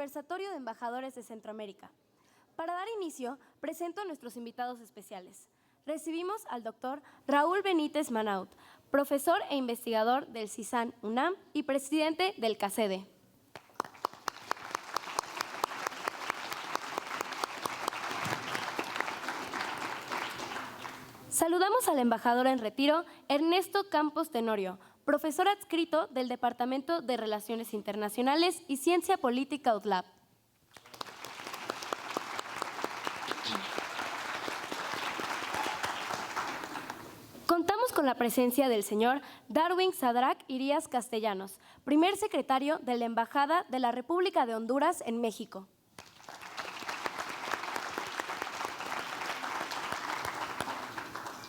Conversatorio de Embajadores de Centroamérica. Para dar inicio, presento a nuestros invitados especiales. Recibimos al doctor Raúl Benítez Manaut, profesor e investigador del CISAN UNAM y presidente del CACEDE. Saludamos al embajador en retiro, Ernesto Campos Tenorio, profesor adscrito del Departamento de Relaciones Internacionales y Ciencia Política UTLAP. Contamos con la presencia del señor Darwin Sadrac Irías Castellanos, primer secretario de la Embajada de la República de Honduras en México.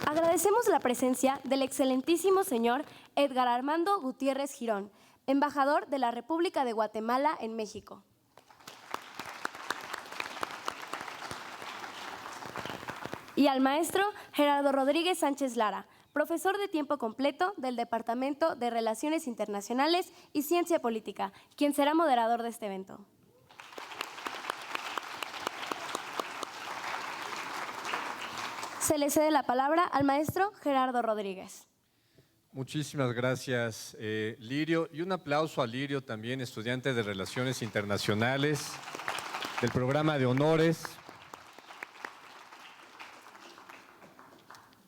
Agradecemos la presencia del excelentísimo señor Edgar Armando Gutiérrez Girón, embajador de la República de Guatemala en México. Y al maestro Gerardo Rodríguez Sánchez Lara, profesor de tiempo completo del Departamento de Relaciones Internacionales y Ciencia Política, quien será moderador de este evento. Se le cede la palabra al maestro Gerardo Rodríguez. Muchísimas gracias, Lirio. Y un aplauso a Lirio también, estudiante de Relaciones Internacionales del programa de Honores.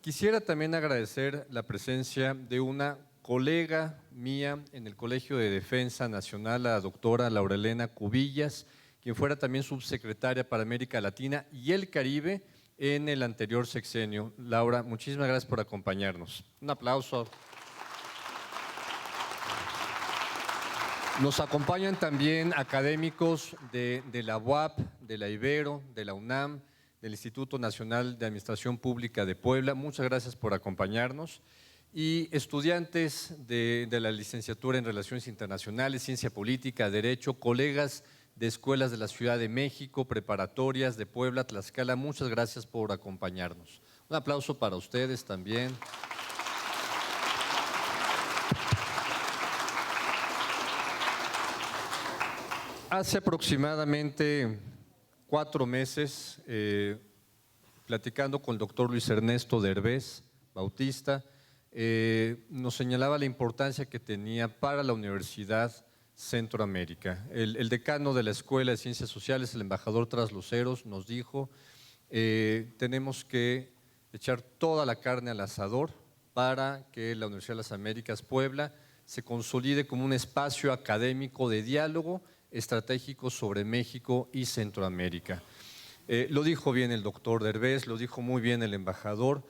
Quisiera también agradecer la presencia de una colega mía en el Colegio de Defensa Nacional, la doctora Laura Elena Cubillas, quien fuera también subsecretaria para América Latina y el Caribe en el anterior sexenio. Laura, muchísimas gracias por acompañarnos. Un aplauso. Nos acompañan también académicos de la UAP, de la Ibero, de la UNAM, del Instituto Nacional de Administración Pública de Puebla. Muchas gracias por acompañarnos. Y estudiantes de la licenciatura en Relaciones Internacionales, Ciencia Política, Derecho, colegas de escuelas de la Ciudad de México, preparatorias de Puebla, Tlaxcala, muchas gracias por acompañarnos. Un aplauso para ustedes también. Hace aproximadamente 4 meses, platicando con el doctor Luis Ernesto Derbez Bautista, nos señalaba la importancia que tenía para la Universidad Centroamérica. El decano de la Escuela de Ciencias Sociales, el embajador Trasluceros, nos dijo: tenemos que echar toda la carne al asador para que la Universidad de las Américas Puebla se consolide como un espacio académico de diálogo estratégico sobre México y Centroamérica. Lo dijo bien el doctor Derbez, lo dijo muy bien el embajador.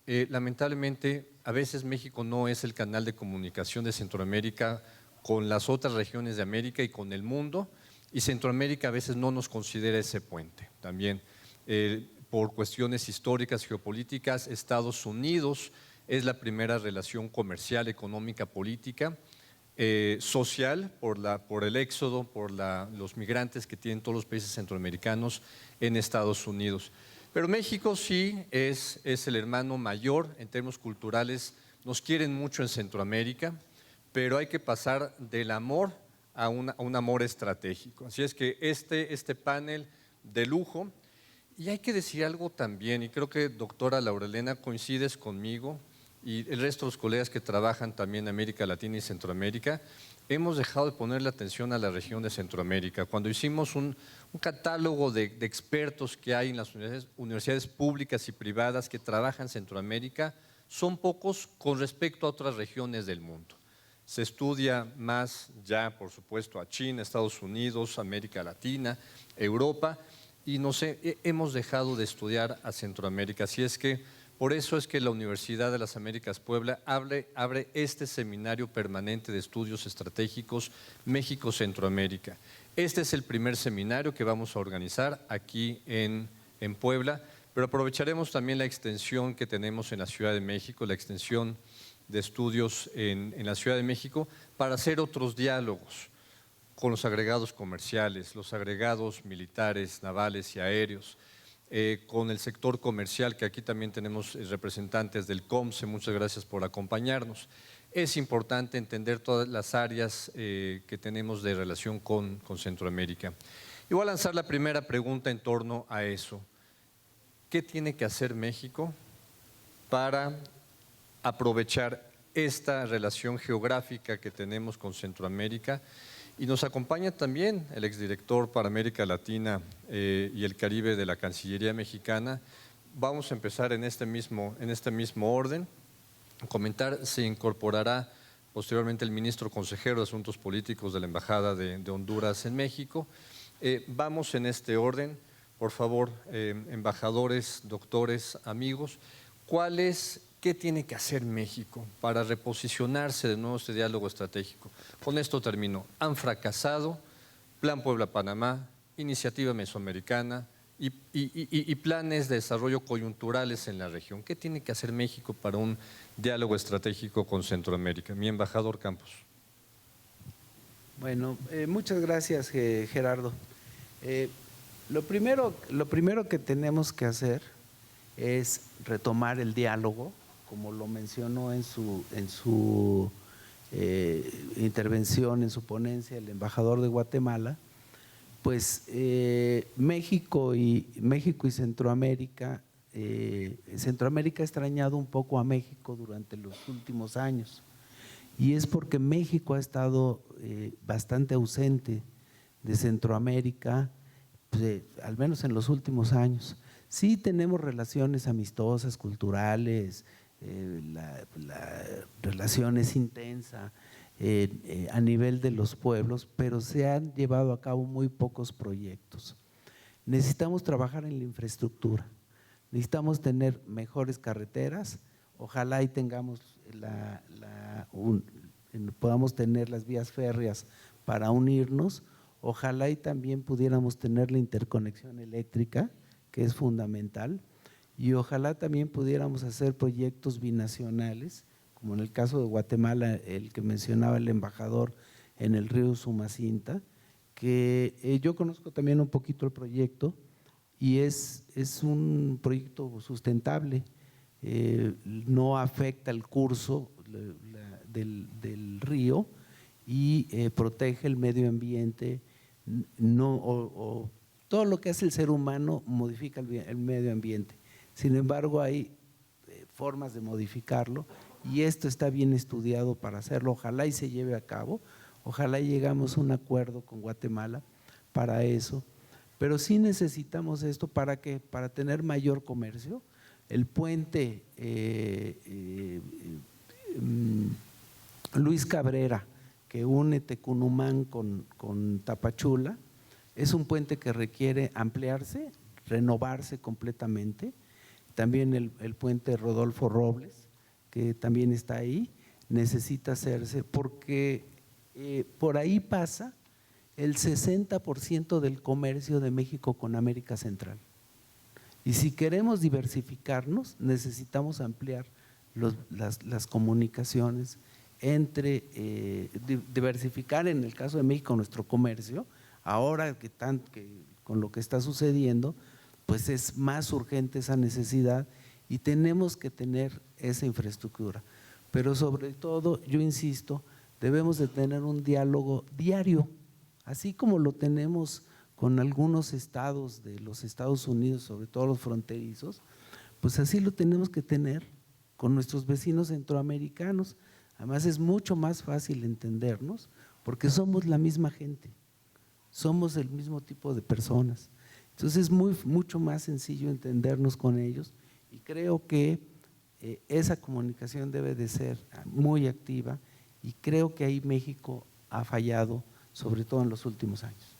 Lamentablemente, a veces México no es el canal de comunicación de Centroamérica con las otras regiones de América y con el mundo, y Centroamérica a veces no nos considera ese puente. También por cuestiones históricas, geopolíticas, Estados Unidos es la primera relación comercial, económica, política, social, por el éxodo, por los migrantes que tienen todos los países centroamericanos en Estados Unidos. Pero México sí es el hermano mayor en términos culturales, nos quieren mucho en Centroamérica, pero hay que pasar del amor a un amor estratégico. Así es que este panel de lujo, y hay que decir algo también, y creo que doctora Laura Elena coincides conmigo, y el resto de los colegas que trabajan también en América Latina y Centroamérica, hemos dejado de ponerle atención a la región de Centroamérica. Cuando hicimos un catálogo de expertos que hay en las universidades públicas y privadas que trabajan en Centroamérica, son pocos con respecto a otras regiones del mundo. Se estudia más ya, por supuesto, a China, Estados Unidos, América Latina, Europa, y hemos dejado de estudiar a Centroamérica. Así es que por eso es que la Universidad de las Américas Puebla abre este seminario permanente de estudios estratégicos México-Centroamérica. Este es el primer seminario que vamos a organizar aquí en Puebla, pero aprovecharemos también la extensión que tenemos en la Ciudad de México, la extensión de estudios en la Ciudad de México, para hacer otros diálogos con los agregados comerciales, los agregados militares, navales y aéreos, con el sector comercial, que aquí también tenemos representantes del COMSE, muchas gracias por acompañarnos. es importante entender todas las áreas que tenemos de relación con Centroamérica. Y voy a lanzar la primera pregunta en torno a eso. ¿Qué tiene que hacer México para aprovechar esta relación geográfica que tenemos con Centroamérica? Y nos acompaña también el exdirector para América Latina y el Caribe de la Cancillería Mexicana. Vamos a empezar en este mismo orden. Comentar, se incorporará posteriormente el ministro consejero de Asuntos Políticos de la Embajada de Honduras en México. Vamos en este orden, por favor, embajadores, doctores, amigos, ¿qué tiene que hacer México para reposicionarse de nuevo este diálogo estratégico? Con esto termino. Han fracasado Plan Puebla-Panamá, Iniciativa Mesoamericana y planes de desarrollo coyunturales en la región. ¿Qué tiene que hacer México para un diálogo estratégico con Centroamérica? Mi embajador Campos. Bueno, muchas gracias, Gerardo. Lo primero que tenemos que hacer es retomar el diálogo, como lo mencionó en su intervención, en su ponencia, el embajador de Guatemala. Pues México y Centroamérica, Centroamérica ha extrañado un poco a México durante los últimos años, y es porque México ha estado bastante ausente de Centroamérica, pues, al menos en los últimos años. Sí tenemos relaciones amistosas, culturales, la relación es intensa a nivel de los pueblos, pero se han llevado a cabo muy pocos proyectos. Necesitamos trabajar en la infraestructura, necesitamos tener mejores carreteras, ojalá y tengamos podamos tener las vías férreas para unirnos, ojalá y también pudiéramos tener la interconexión eléctrica, que es fundamental, y ojalá también pudiéramos hacer proyectos binacionales, como en el caso de Guatemala, el que mencionaba el embajador en el río Sumacinta, que yo conozco también un poquito el proyecto y es un proyecto sustentable, no afecta el curso del río y protege el medio ambiente, todo lo que hace el ser humano modifica el medio ambiente. Sin embargo, hay formas de modificarlo y esto está bien estudiado para hacerlo. Ojalá y se lleve a cabo, ojalá y llegamos a un acuerdo con Guatemala para eso, pero sí necesitamos esto ¿para qué? Para tener mayor comercio. El puente Luis Cabrera, que une Tecunumán con Tapachula, es un puente que requiere ampliarse, renovarse completamente. También el puente Rodolfo Robles, que también está ahí, necesita hacerse porque por ahí pasa el 60% del comercio de México con América Central. Y si queremos diversificarnos, necesitamos ampliar las comunicaciones diversificar en el caso de México nuestro comercio. Ahora que con lo que está sucediendo, pues es más urgente esa necesidad y tenemos que tener esa infraestructura. Pero sobre todo, yo insisto, debemos de tener un diálogo diario, así como lo tenemos con algunos estados de los Estados Unidos, sobre todo los fronterizos, pues así lo tenemos que tener con nuestros vecinos centroamericanos. Además es mucho más fácil entendernos porque somos la misma gente, somos el mismo tipo de personas. Entonces es mucho más sencillo entendernos con ellos y creo que esa comunicación debe de ser muy activa y creo que ahí México ha fallado, sobre todo en los últimos años.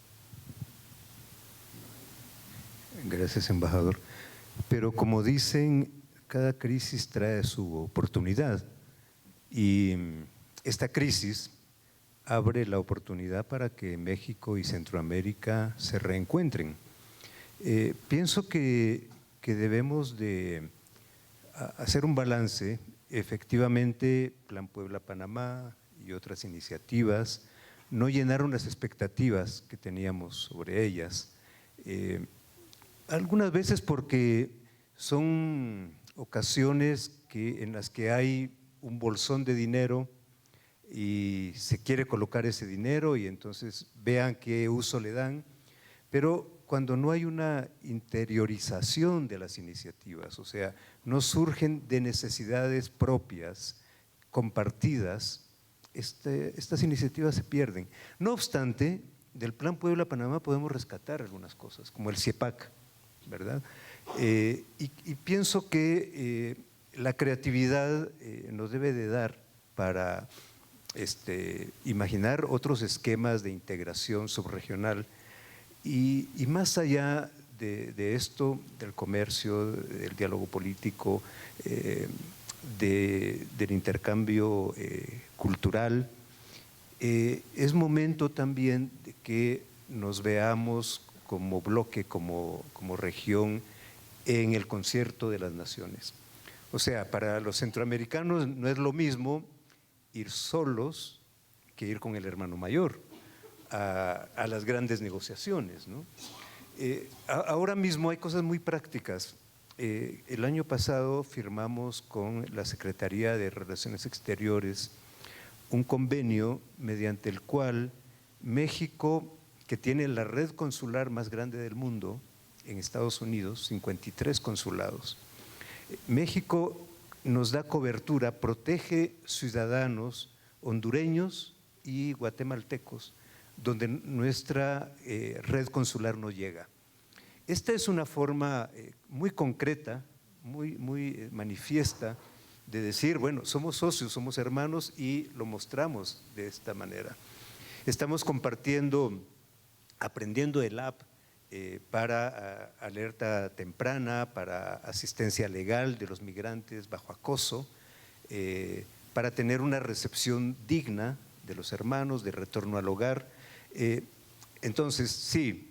Gracias, embajador. Pero como dicen, cada crisis trae su oportunidad y esta crisis abre la oportunidad para que México y Centroamérica se reencuentren. Pienso que debemos de hacer un balance. Efectivamente, Plan Puebla-Panamá y otras iniciativas no llenaron las expectativas que teníamos sobre ellas. Algunas veces porque son ocasiones en las que hay un bolsón de dinero y se quiere colocar ese dinero y entonces vean qué uso le dan, pero cuando no hay una interiorización de las iniciativas, o sea, no surgen de necesidades propias, compartidas, estas iniciativas se pierden. No obstante, del Plan Puebla-Panamá podemos rescatar algunas cosas, como el CIEPAC, ¿verdad? Y pienso que la creatividad nos debe de dar para imaginar otros esquemas de integración subregional y más allá de esto, del comercio, del diálogo político, del intercambio cultural, es momento también de que nos veamos como bloque, como región en el concierto de las naciones. O sea, para los centroamericanos no es lo mismo ir solos que ir con el hermano mayor a las grandes negociaciones, ¿no? Ahora mismo hay cosas muy prácticas. El año pasado firmamos con la Secretaría de Relaciones Exteriores un convenio mediante el cual México, que tiene la red consular más grande del mundo en Estados Unidos, 53 consulados, México nos da cobertura, protege ciudadanos hondureños y guatemaltecos, donde nuestra red consular no llega. Esta es una forma muy concreta, muy manifiesta de decir, bueno, somos socios, somos hermanos y lo mostramos de esta manera. Estamos compartiendo, aprendiendo el app para alerta temprana, para asistencia legal de los migrantes bajo acoso, para tener una recepción digna de los hermanos, de retorno al hogar. Entonces, sí,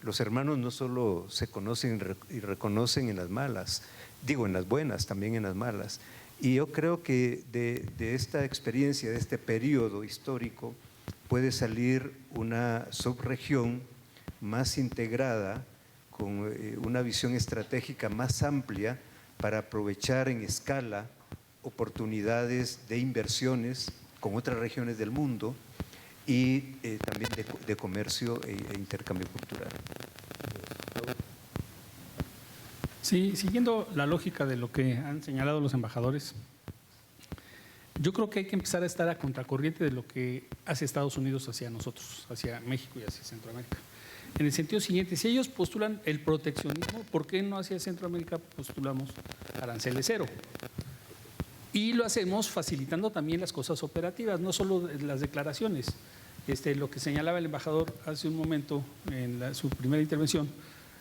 los hermanos no solo se conocen y reconocen en las malas, digo en las buenas, también en las malas. Y yo creo que de esta experiencia, de este periodo histórico, puede salir una subregión más integrada, con una visión estratégica más amplia para aprovechar en escala oportunidades de inversiones con otras regiones del mundo y también de comercio e intercambio cultural. Sí, siguiendo la lógica de lo que han señalado los embajadores, yo creo que hay que empezar a estar a contracorriente de lo que hace Estados Unidos hacia nosotros, hacia México y hacia Centroamérica. En el sentido siguiente, si ellos postulan el proteccionismo, ¿por qué no hacia Centroamérica postulamos aranceles cero? Y lo hacemos facilitando también las cosas operativas, no solo las declaraciones. Lo que señalaba el embajador hace un momento en su primera intervención,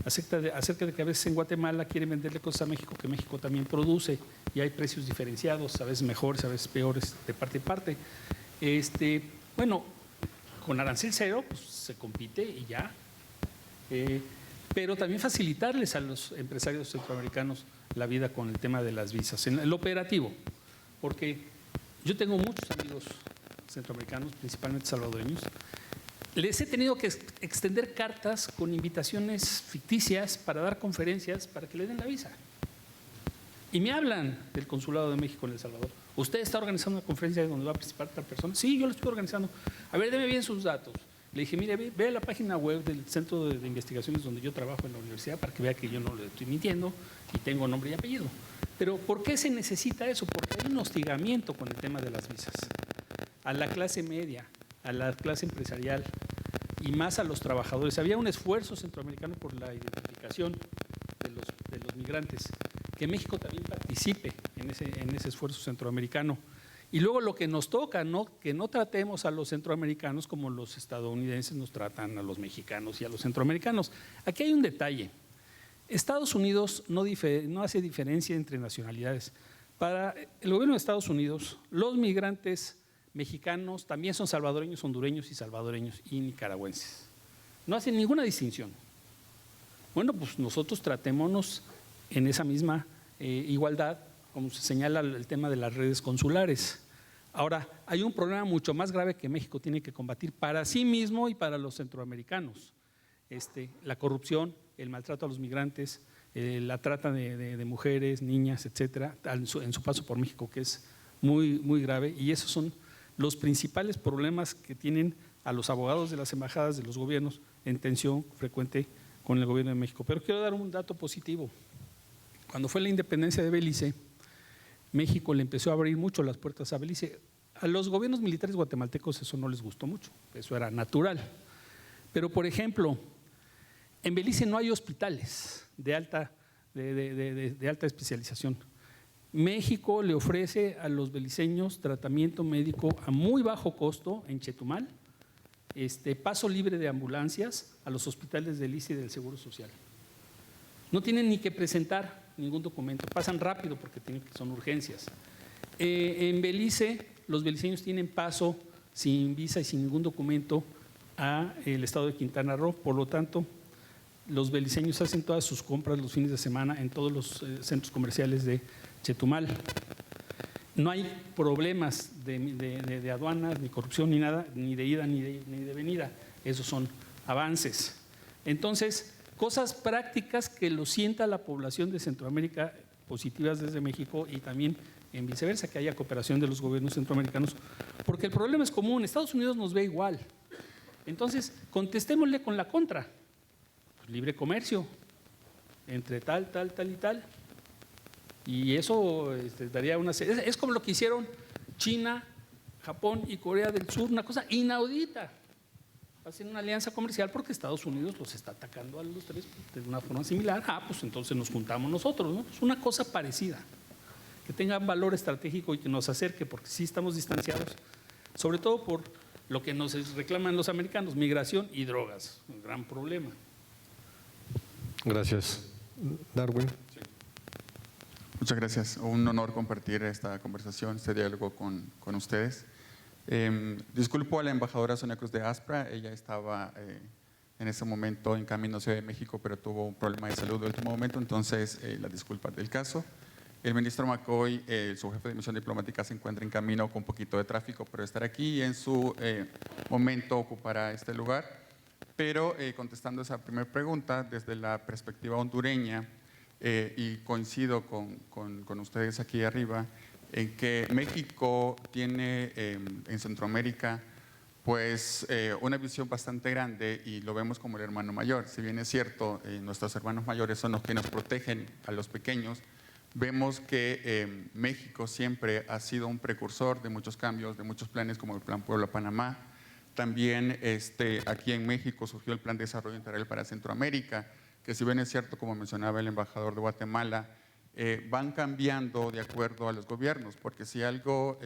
acerca de que a veces en Guatemala quieren venderle cosas a México que México también produce y hay precios diferenciados, a veces mejores, a veces peores, de parte en parte. Bueno, con arancel cero pues, se compite y ya. Pero también facilitarles a los empresarios centroamericanos la vida con el tema de las visas, en el operativo, porque yo tengo muchos amigos centroamericanos, principalmente salvadoreños, les he tenido que extender cartas con invitaciones ficticias para dar conferencias para que le den la visa. Y me hablan del Consulado de México en El Salvador. ¿Usted está organizando una conferencia donde va a participar tal persona? Sí, yo lo estoy organizando. A ver, deme bien sus datos. Le dije, mire, ve a la página web del Centro de Investigaciones donde yo trabajo en la universidad para que vea que yo no le estoy mintiendo y tengo nombre y apellido. Pero ¿por qué se necesita eso? Porque hay un hostigamiento con el tema de las visas. A la clase media, a la clase empresarial y más a los trabajadores. Había un esfuerzo centroamericano por la identificación de los migrantes, que México también participe en ese esfuerzo centroamericano. Y luego lo que nos toca, que no tratemos a los centroamericanos como los estadounidenses nos tratan a los mexicanos y a los centroamericanos. Aquí hay un detalle. Estados Unidos no hace diferencia entre nacionalidades. Para el gobierno de Estados Unidos, los migrantes mexicanos también son salvadoreños, hondureños y nicaragüenses. No hacen ninguna distinción. Bueno, pues nosotros tratémonos en esa misma igualdad, como se señala el tema de las redes consulares. Ahora, hay un problema mucho más grave que México tiene que combatir para sí mismo y para los centroamericanos. La corrupción, el maltrato a los migrantes, la trata de mujeres, niñas, etcétera, en su paso por México, que es muy grave, y esos son los principales problemas que tienen a los abogados de las embajadas de los gobiernos en tensión frecuente con el gobierno de México. Pero quiero dar un dato positivo. Cuando fue la independencia de Belice, México le empezó a abrir mucho las puertas a Belice. A los gobiernos militares guatemaltecos eso no les gustó mucho, eso era natural. Pero, por ejemplo, en Belice no hay hospitales de alta especialización. México le ofrece a los beliceños tratamiento médico a muy bajo costo en Chetumal, paso libre de ambulancias a los hospitales del ISSSTE y del Seguro Social. No tienen ni que presentar ningún documento, pasan rápido porque son urgencias. En Belice, los beliceños tienen paso sin visa y sin ningún documento al estado de Quintana Roo, por lo tanto, los beliceños hacen todas sus compras los fines de semana en todos los centros comerciales de Chetumal. No hay problemas de aduanas, ni corrupción, ni nada, ni de ida, ni de venida. Esos son avances. Entonces, cosas prácticas que lo sienta la población de Centroamérica, positivas desde México, y también en viceversa, que haya cooperación de los gobiernos centroamericanos, porque el problema es común. Estados Unidos nos ve igual. Entonces, contestémosle con la contra. Pues, libre comercio entre tal y tal. Y eso daría una serie. Es como lo que hicieron China, Japón y Corea del Sur, una cosa inaudita. Hacen una alianza comercial porque Estados Unidos los está atacando a los tres de una forma similar. Pues entonces nos juntamos nosotros, ¿no? Es una cosa parecida, que tenga valor estratégico y que nos acerque, porque sí estamos distanciados, sobre todo por lo que nos reclaman los americanos, migración y drogas, un gran problema. Gracias. Darwin. Muchas gracias. Un honor compartir esta conversación, este diálogo con ustedes. Disculpo a la embajadora Sonia Cruz de Aspra, ella estaba en ese momento en camino a Ciudad de México, pero tuvo un problema de salud de último momento, entonces la disculpa del caso. El ministro McCoy, su jefe de misión diplomática, se encuentra en camino con un poquito de tráfico por estar aquí y en su momento ocupará este lugar. Pero contestando esa primera pregunta, desde la perspectiva hondureña, y coincido con ustedes aquí arriba, en que México tiene en Centroamérica pues una visión bastante grande y lo vemos como el hermano mayor. Si bien es cierto, nuestros hermanos mayores son los que nos protegen a los pequeños, vemos que México siempre ha sido un precursor de muchos cambios, de muchos planes como el Plan Puebla-Panamá. También aquí en México surgió el Plan de Desarrollo Integral para Centroamérica, que si bien es cierto, como mencionaba el embajador de Guatemala, van cambiando de acuerdo a los gobiernos, porque si algo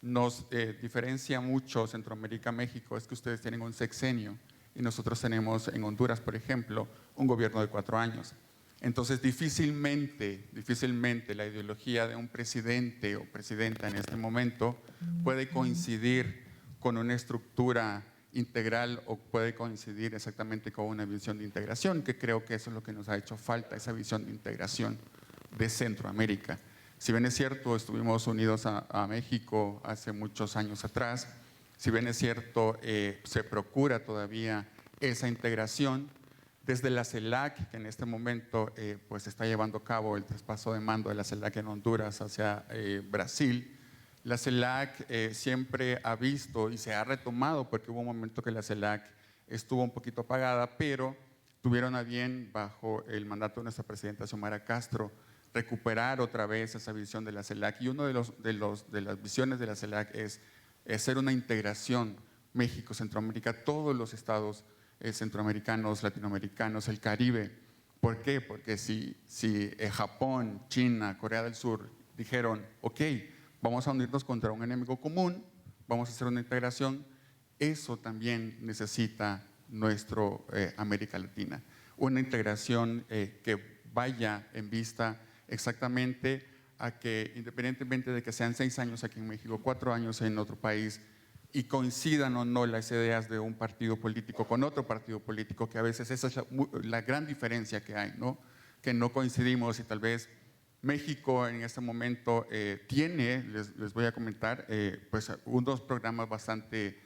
nos diferencia mucho Centroamérica-México es que ustedes tienen un sexenio y nosotros tenemos en Honduras, por ejemplo, un gobierno de 4 años. Entonces, difícilmente la ideología de un presidente o presidenta en este momento puede coincidir con una estructura integral o puede coincidir exactamente con una visión de integración, que creo que eso es lo que nos ha hecho falta, esa visión de integración de Centroamérica. Si bien es cierto, estuvimos unidos a México hace muchos años atrás, si bien es cierto, se procura todavía esa integración, desde la CELAC, que en este momento pues está llevando a cabo el traspaso de mando de la CELAC en Honduras hacia Brasil. La CELAC siempre ha visto y se ha retomado, porque hubo un momento que la CELAC estuvo un poquito apagada, pero tuvieron a bien, bajo el mandato de nuestra presidenta Xiomara Castro, recuperar otra vez esa visión de la CELAC. Y una de las visiones de la CELAC es hacer una integración México-Centroamérica, todos los estados centroamericanos, latinoamericanos, el Caribe. ¿Por qué? Porque si Japón, China, Corea del Sur dijeron, ok, vamos a unirnos contra un enemigo común, vamos a hacer una integración, eso también necesita nuestro América Latina. Una integración que vaya en vista exactamente a que, independientemente de que sean 6 años aquí en México, 4 años en otro país, y coincidan o no las ideas de un partido político con otro partido político, que a veces esa es la gran diferencia que hay, ¿no? Que no coincidimos y tal vez México en este momento tiene, les voy a comentar, pues unos programas bastante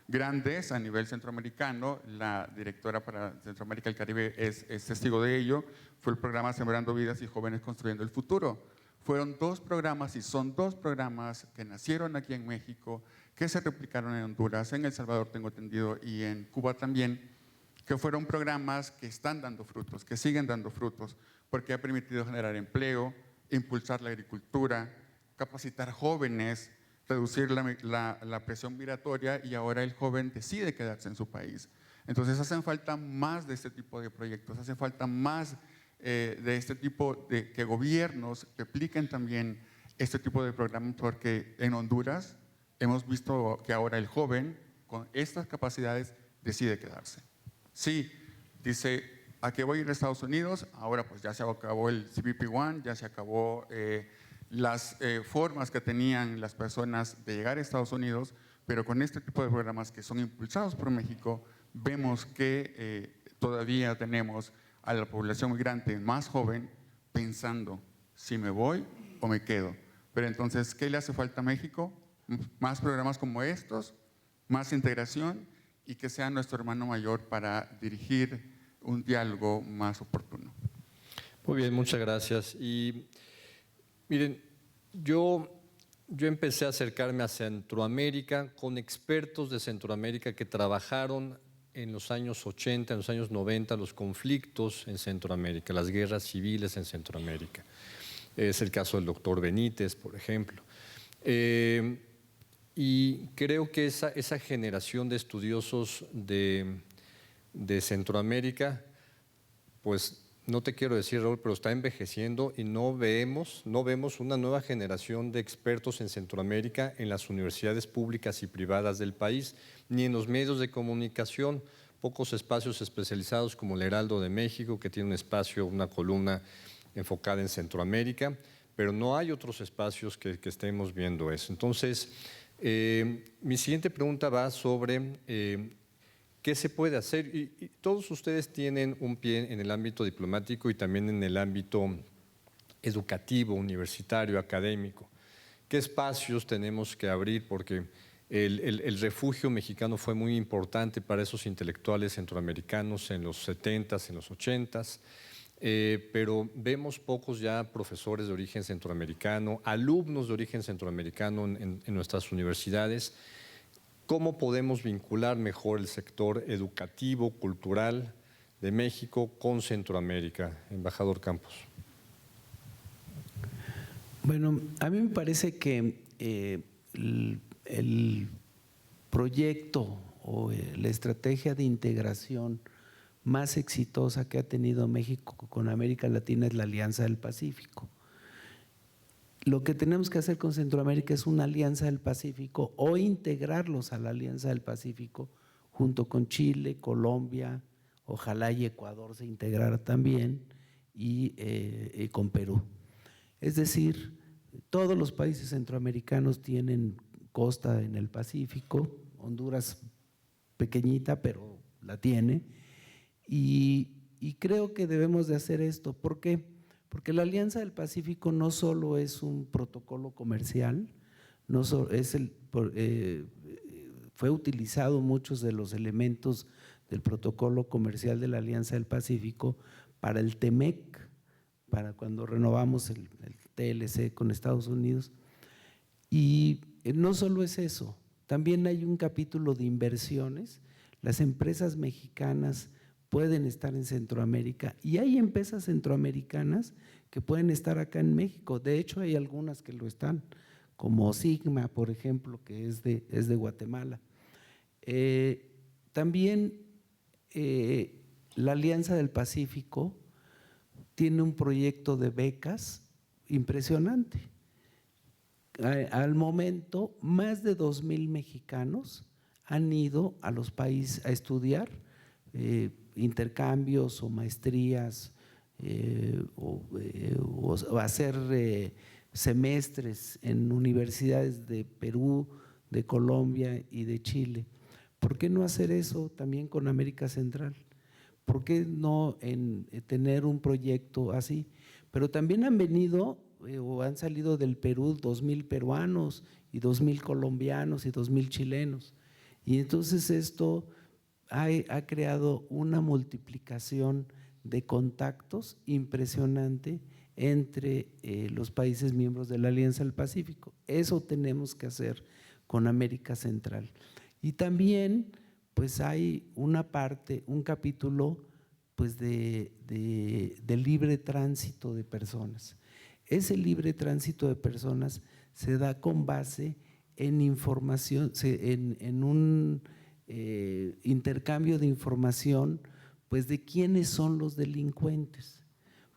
grandes a nivel centroamericano. La directora para Centroamérica y el Caribe es testigo de ello. Fue el programa Sembrando Vidas y Jóvenes Construyendo el Futuro. fueron 2 programas y son 2 programas que nacieron aquí en México, que se replicaron en Honduras, en El Salvador tengo entendido y en Cuba también, que fueron programas que están dando frutos, que siguen dando frutos, porque ha permitido generar empleo, impulsar la agricultura, capacitar jóvenes, reducir la presión migratoria y ahora el joven decide quedarse en su país. Entonces hacen falta más de este tipo de proyectos, hace falta más de este tipo de que gobiernos repliquen también este tipo de programas, porque en Honduras hemos visto que ahora el joven con estas capacidades decide quedarse. Sí, dice, ¿a qué voy a ir a Estados Unidos? Ahora pues ya se acabó el CBP-1, ya se acabó las formas que tenían las personas de llegar a Estados Unidos, pero con este tipo de programas que son impulsados por México, vemos que todavía tenemos a la población migrante más joven pensando si me voy o me quedo. Pero entonces, ¿qué le hace falta a México? Más programas como estos, más integración y que sea nuestro hermano mayor para dirigir un diálogo más oportuno. Muy bien, muchas gracias. Y miren, yo empecé a acercarme a Centroamérica con expertos de Centroamérica que trabajaron en los años 80, en los años 90, los conflictos en Centroamérica, las guerras civiles en Centroamérica. Es el caso del doctor Benítez, por ejemplo. Y creo que esa generación de estudiosos de Centroamérica, pues no te quiero decir, Raúl, pero está envejeciendo y no vemos una nueva generación de expertos en Centroamérica en las universidades públicas y privadas del país, ni en los medios de comunicación. Pocos espacios especializados como el Heraldo de México, que tiene un espacio, una columna enfocada en Centroamérica, pero no hay otros espacios que estemos viendo eso. Entonces, mi siguiente pregunta va sobre ¿qué se puede hacer? Y todos ustedes tienen un pie en el ámbito diplomático y también en el ámbito educativo, universitario, académico. ¿Qué espacios tenemos que abrir? Porque el refugio mexicano fue muy importante para esos intelectuales centroamericanos en los 70s, en los 80s, pero vemos pocos ya profesores de origen centroamericano, alumnos de origen centroamericano en nuestras universidades. ¿Cómo podemos vincular mejor el sector educativo, cultural de México con Centroamérica, embajador Campos? Bueno, a mí me parece que el proyecto o la estrategia de integración más exitosa que ha tenido México con América Latina es la Alianza del Pacífico. Lo que tenemos que hacer con Centroamérica es una Alianza del Pacífico o integrarlos a la Alianza del Pacífico junto con Chile, Colombia, ojalá y Ecuador se integrara también y con Perú. Es decir, todos los países centroamericanos tienen costa en el Pacífico, Honduras pequeñita pero la tiene y creo que debemos de hacer esto. ¿Por qué? Porque la Alianza del Pacífico no solo es un protocolo comercial, no solo fue utilizado muchos de los elementos del protocolo comercial de la Alianza del Pacífico para el TEMEC, para cuando renovamos el TLC con Estados Unidos. Y no solo es eso, también hay un capítulo de inversiones. Las empresas mexicanas pueden estar en Centroamérica y hay empresas centroamericanas que pueden estar acá en México. De hecho, hay algunas que lo están, como Sigma, por ejemplo, que es de Guatemala. También la Alianza del Pacífico tiene un proyecto de becas impresionante. Al momento, más de 2,000 mexicanos han ido a los países a estudiar intercambios o maestrías o hacer semestres en universidades de Perú, de Colombia y de Chile. ¿Por qué no hacer eso también con América Central? ¿Por qué no tener un proyecto así? Pero también han venido o han salido del Perú 2,000 peruanos y 2,000 colombianos y 2,000 chilenos. Y entonces esto ha creado una multiplicación de contactos impresionante entre los países miembros de la Alianza del Pacífico. Eso tenemos que hacer con América Central. Y también pues hay una parte, un capítulo pues de libre tránsito de personas. Ese libre tránsito de personas se da con base en información, en un intercambio de información pues de quiénes son los delincuentes.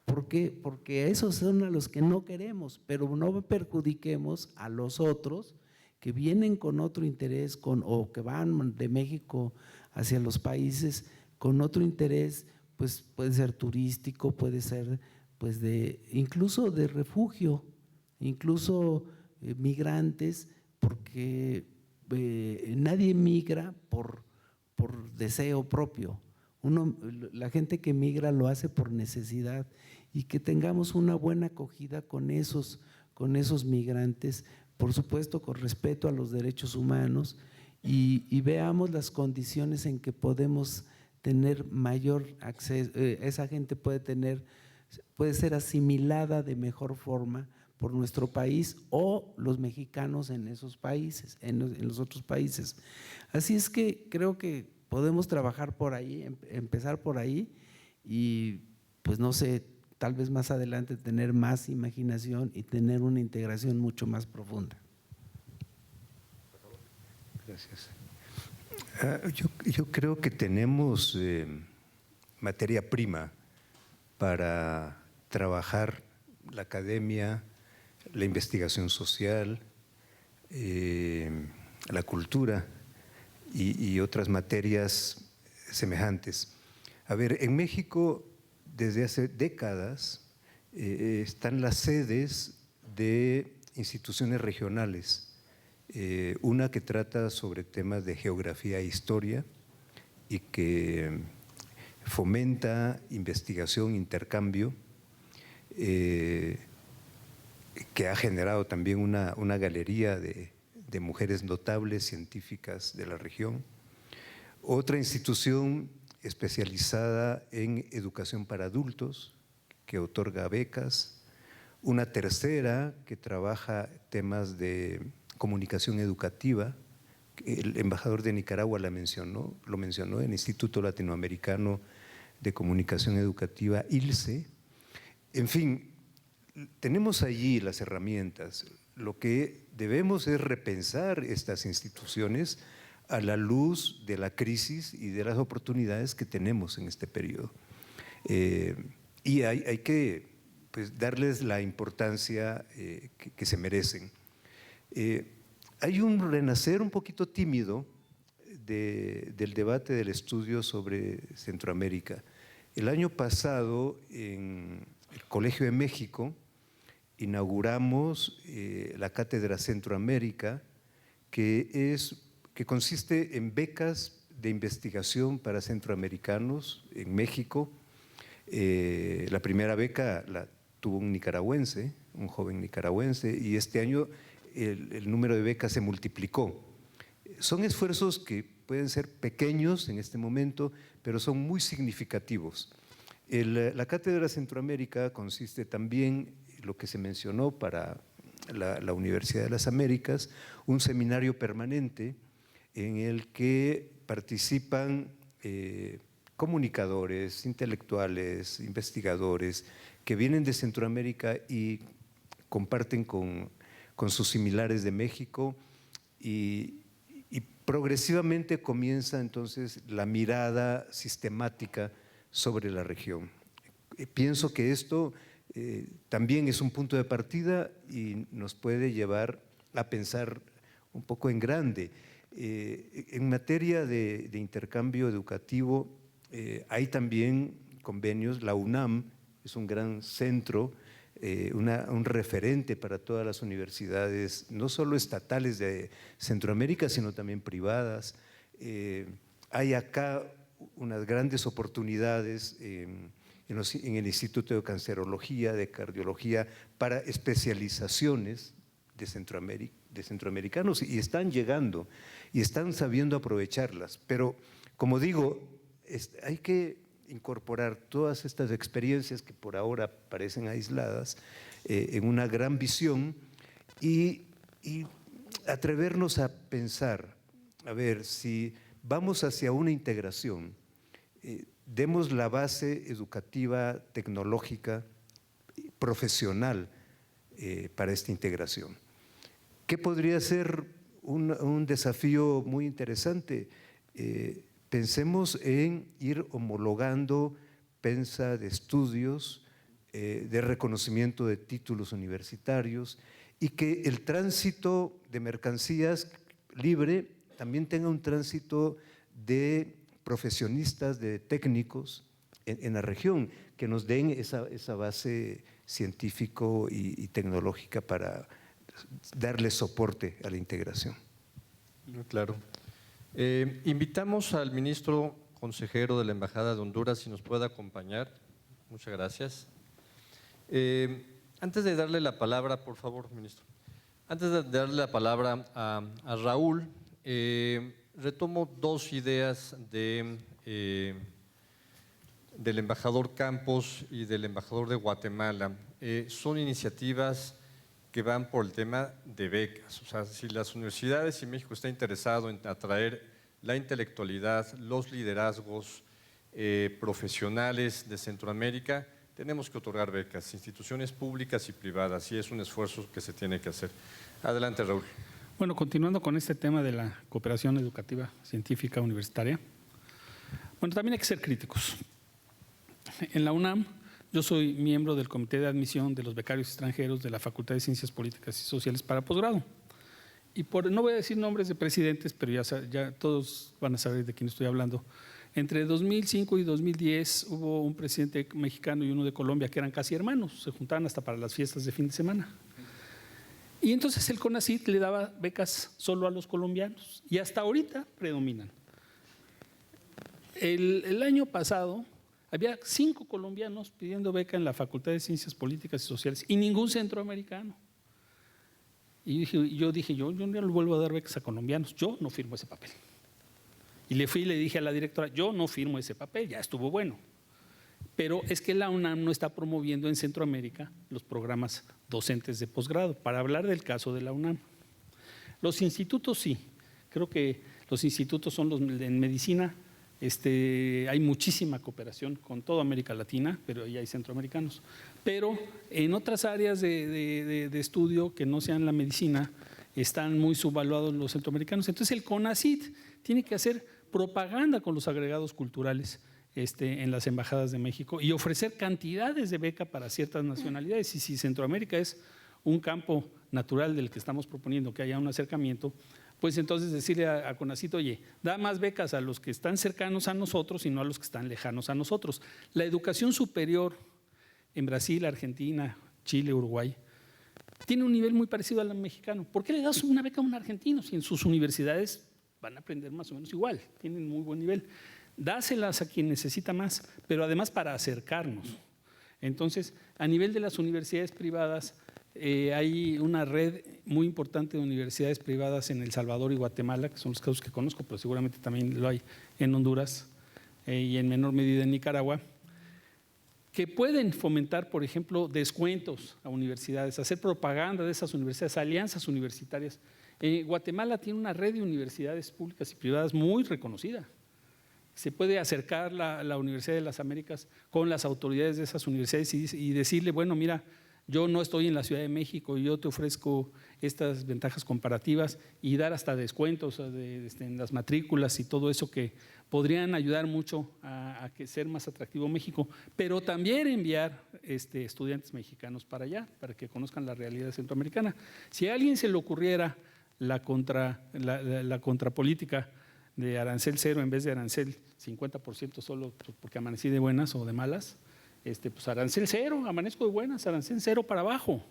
¿Por qué? Porque esos son a los que no queremos, pero no perjudiquemos a los otros que vienen con otro interés o que van de México hacia los países con otro interés, pues puede ser turístico, puede ser pues incluso de refugio, incluso migrantes, porque nadie migra por deseo propio. La gente que migra lo hace por necesidad, y que tengamos una buena acogida con esos migrantes, por supuesto con respeto a los derechos humanos, y veamos las condiciones en que podemos tener mayor acceso. Esa gente puede ser asimilada de mejor forma por nuestro país o los mexicanos en esos países, en los otros países. Así es que creo que podemos trabajar por ahí, empezar por ahí, y pues no sé, tal vez más adelante tener más imaginación y tener una integración mucho más profunda. Gracias. Yo creo que tenemos materia prima para trabajar la academia, la investigación social, la cultura y otras materias semejantes. A ver, en México desde hace décadas están las sedes de instituciones regionales. Una que trata sobre temas de geografía e historia y que fomenta investigación, intercambio, que ha generado también una galería de mujeres notables científicas de la región. Otra institución especializada en educación para adultos, que otorga becas. Una tercera que trabaja temas de comunicación educativa. El embajador de Nicaragua lo mencionó, el Instituto Latinoamericano de Comunicación Educativa, ILCE. En fin, tenemos allí las herramientas. Lo que debemos es repensar estas instituciones a la luz de la crisis y de las oportunidades que tenemos en este periodo. Y hay que pues, darles la importancia que se merecen. Hay un renacer un poquito tímido del debate del estudio sobre Centroamérica. El año pasado, en el Colegio de México, inauguramos la Cátedra Centroamérica, que consiste en becas de investigación para centroamericanos en México. La primera beca la tuvo un nicaragüense, un joven nicaragüense, y este año el número de becas se multiplicó. Son esfuerzos que pueden ser pequeños en este momento, pero son muy significativos. La Cátedra Centroamérica consiste también, lo que se mencionó para la Universidad de las Américas, un seminario permanente en el que participan comunicadores, intelectuales, investigadores que vienen de Centroamérica y comparten con sus similares de México, y progresivamente comienza entonces la mirada sistemática sobre la región. Pienso que esto también es un punto de partida y nos puede llevar a pensar un poco en grande. En materia de intercambio educativo hay también convenios. La UNAM es un gran centro, un referente para todas las universidades, no solo estatales de Centroamérica, sino también privadas. Hay acá unas grandes oportunidades en el Instituto de Cancerología, de Cardiología, para especializaciones de centroamericanos, y están llegando y están sabiendo aprovecharlas. Pero, como digo, hay que incorporar todas estas experiencias que por ahora parecen aisladas en una gran visión y atrevernos a pensar, a ver, si vamos hacia una integración, demos la base educativa, tecnológica, profesional para esta integración. ¿Qué podría ser un desafío muy interesante? Pensemos en ir homologando pensa de estudios, de reconocimiento de títulos universitarios y que el tránsito de mercancías libre también tenga un tránsito de profesionistas, de técnicos en la región, que nos den esa base científico y tecnológica para darle soporte a la integración. Claro. Invitamos al ministro consejero de la Embajada de Honduras si nos puede acompañar. Muchas gracias. Antes de darle la palabra, por favor, ministro. Antes de darle la palabra a Raúl, retomo dos ideas del embajador Campos y del embajador de Guatemala. Son iniciativas que van por el tema de becas. O sea, si las universidades y México está interesado en atraer la intelectualidad, los liderazgos profesionales de Centroamérica, tenemos que otorgar becas, instituciones públicas y privadas, y es un esfuerzo que se tiene que hacer. Adelante, Raúl. Bueno, continuando con este tema de la cooperación educativa, científica, universitaria, bueno, también hay que ser críticos. En la UNAM, yo soy miembro del Comité de Admisión de los Becarios Extranjeros de la Facultad de Ciencias Políticas y Sociales para posgrado. Y no voy a decir nombres de presidentes, pero ya todos van a saber de quién estoy hablando. Entre 2005 y 2010 hubo un presidente mexicano y uno de Colombia que eran casi hermanos, se juntaban hasta para las fiestas de fin de semana. Y entonces el CONACYT le daba becas solo a los colombianos y hasta ahorita predominan. El año pasado había 5 colombianos pidiendo beca en la Facultad de Ciencias Políticas y Sociales y ningún centroamericano. Y yo dije, yo no le vuelvo a dar becas a colombianos, yo no firmo ese papel. Y le fui y le dije a la directora, yo no firmo ese papel, ya estuvo bueno. Pero es que la UNAM no está promoviendo en Centroamérica los programas docentes de posgrado, para hablar del caso de la UNAM. Los institutos sí, creo que los institutos son en medicina, hay muchísima cooperación con toda América Latina, pero ahí hay centroamericanos. Pero en otras áreas de estudio que no sean la medicina, están muy subvaluados los centroamericanos. Entonces el CONACYT tiene que hacer propaganda con los agregados culturales en las embajadas de México y ofrecer cantidades de beca para ciertas nacionalidades. Y si Centroamérica es un campo natural del que estamos proponiendo que haya un acercamiento, pues entonces decirle a CONACYT, oye, da más becas a los que están cercanos a nosotros y no a los que están lejanos a nosotros. La educación superior en Brasil, Argentina, Chile, Uruguay, tiene un nivel muy parecido al mexicano. ¿Por qué le das una beca a un argentino si en sus universidades van a aprender más o menos igual? Tienen muy buen nivel. Dáselas a quien necesita más, pero además para acercarnos. Entonces, a nivel de las universidades privadas, hay una red muy importante de universidades privadas en El Salvador y Guatemala, que son los casos que conozco, pero seguramente también lo hay en Honduras y en menor medida en Nicaragua, que pueden fomentar, por ejemplo, descuentos a universidades, hacer propaganda de esas universidades, alianzas universitarias. Guatemala tiene una red de universidades públicas y privadas muy reconocida. Se puede acercar la Universidad de las Américas con las autoridades de esas universidades y decirle, bueno, mira, yo no estoy en la Ciudad de México y yo te ofrezco estas ventajas comparativas y dar hasta descuentos en las matrículas y todo eso que podrían ayudar mucho a que ser más atractivo México, pero también enviar estudiantes mexicanos para allá, para que conozcan la realidad centroamericana. Si a alguien se le ocurriera la contrapolítica de arancel cero en vez de arancel 50% solo porque amanecí de buenas o de malas, pues arancel cero, amanezco de buenas, arancel cero para abajo.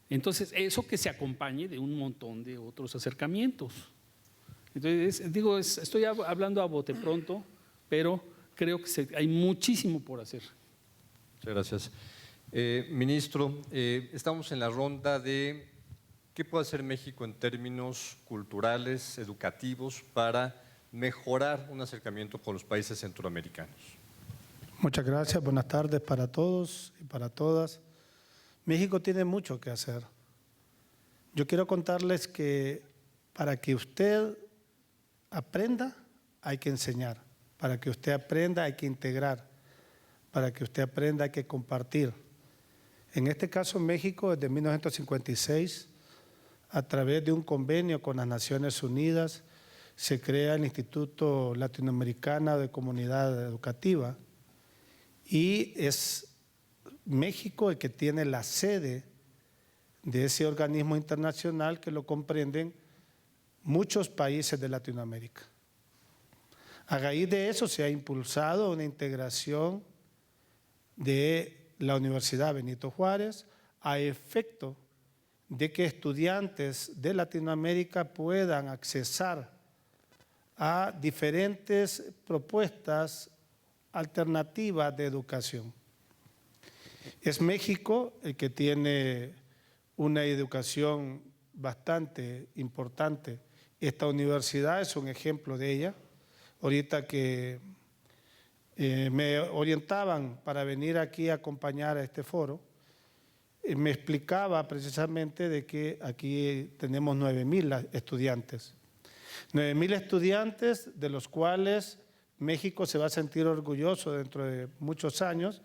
Entonces, eso que se acompañe de un montón de otros acercamientos. Entonces, estoy hablando a bote pronto, pero creo que hay muchísimo por hacer. Muchas gracias. Ministro, estamos en la ronda de qué puede hacer México en términos culturales, educativos, para mejorar un acercamiento con los países centroamericanos. Muchas gracias, buenas tardes para todos y para todas. México tiene mucho que hacer. Yo quiero contarles que para que usted aprenda hay que enseñar, para que usted aprenda hay que integrar, para que usted aprenda hay que compartir. En este caso, México, desde 1956, a través de un convenio con las Naciones Unidas, se crea el Instituto Latinoamericano de Comunidad Educativa y es México el que tiene la sede de ese organismo internacional que lo comprenden muchos países de Latinoamérica. A raíz de eso se ha impulsado una integración de la Universidad Benito Juárez a efecto de que estudiantes de Latinoamérica puedan accesar a diferentes propuestas alternativas de educación. Es México el que tiene una educación bastante importante. Esta universidad es un ejemplo de ella. Ahorita que me orientaban para venir aquí a acompañar a este foro, me explicaba precisamente de que aquí tenemos 9,000 estudiantes. 9,000 estudiantes de los cuales México se va a sentir orgulloso dentro de muchos años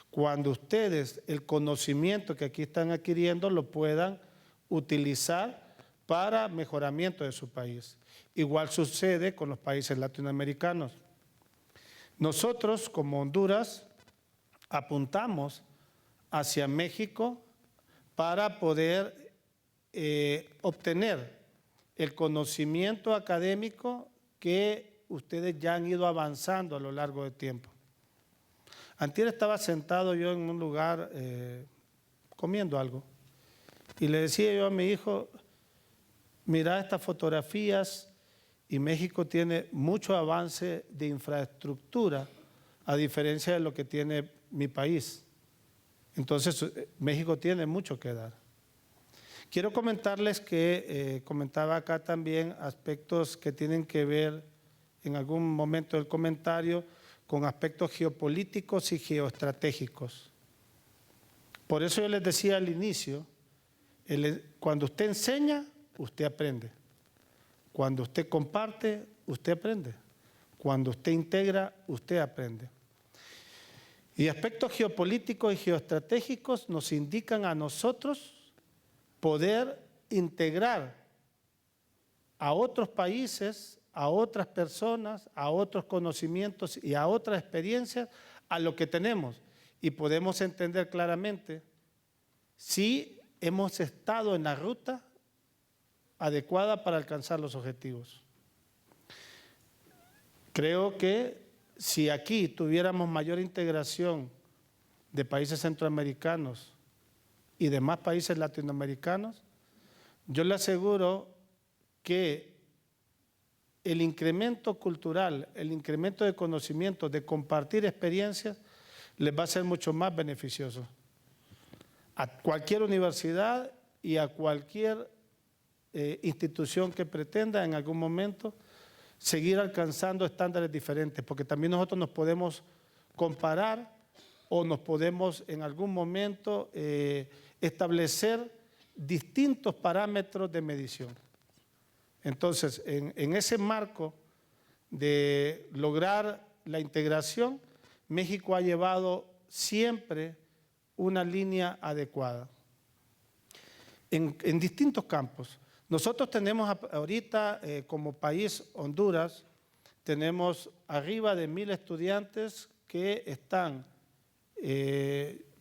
cuando ustedes el conocimiento que aquí están adquiriendo lo puedan utilizar para mejoramiento de su país. Igual sucede con los países latinoamericanos. Nosotros, como Honduras, apuntamos hacia México para poder obtener el conocimiento académico que ustedes ya han ido avanzando a lo largo del tiempo. Antier estaba sentado yo en un lugar comiendo algo y le decía yo a mi hijo, mira estas fotografías y México tiene mucho avance de infraestructura a diferencia de lo que tiene mi país. Entonces México tiene mucho que dar. Quiero comentarles que comentaba acá también aspectos que tienen que ver en algún momento del comentario con aspectos geopolíticos y geoestratégicos. Por eso yo les decía al inicio, cuando usted enseña, usted aprende. Cuando usted comparte, usted aprende. Cuando usted integra, usted aprende. Y aspectos geopolíticos y geoestratégicos nos indican a nosotros poder integrar a otros países, a otras personas, a otros conocimientos y a otras experiencias a lo que tenemos. Y podemos entender claramente si hemos estado en la ruta adecuada para alcanzar los objetivos. Creo que si aquí tuviéramos mayor integración de países centroamericanos y demás países latinoamericanos, yo le aseguro que el incremento cultural, el incremento de conocimiento, de compartir experiencias, les va a ser mucho más beneficioso a cualquier universidad y a cualquier institución que pretenda en algún momento seguir alcanzando estándares diferentes, porque también nosotros nos podemos comparar o nos podemos en algún momento establecer distintos parámetros de medición. Entonces, en ese marco de lograr la integración, México ha llevado siempre una línea adecuada en distintos campos. Nosotros tenemos ahorita como país Honduras, tenemos arriba de 1,000 estudiantes que están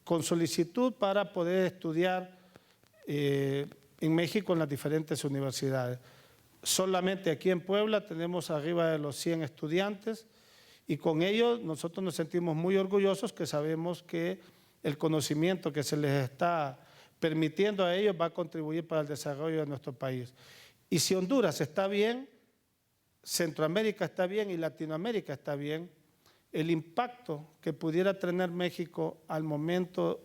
con solicitud para poder estudiar en México en las diferentes universidades. Solamente aquí en Puebla tenemos arriba de los 100 estudiantes y con ellos nosotros nos sentimos muy orgullosos que sabemos que el conocimiento que se les está permitiendo a ellos va a contribuir para el desarrollo de nuestro país. Y si Honduras está bien, Centroamérica está bien y Latinoamérica está bien, el impacto que pudiera tener México al momento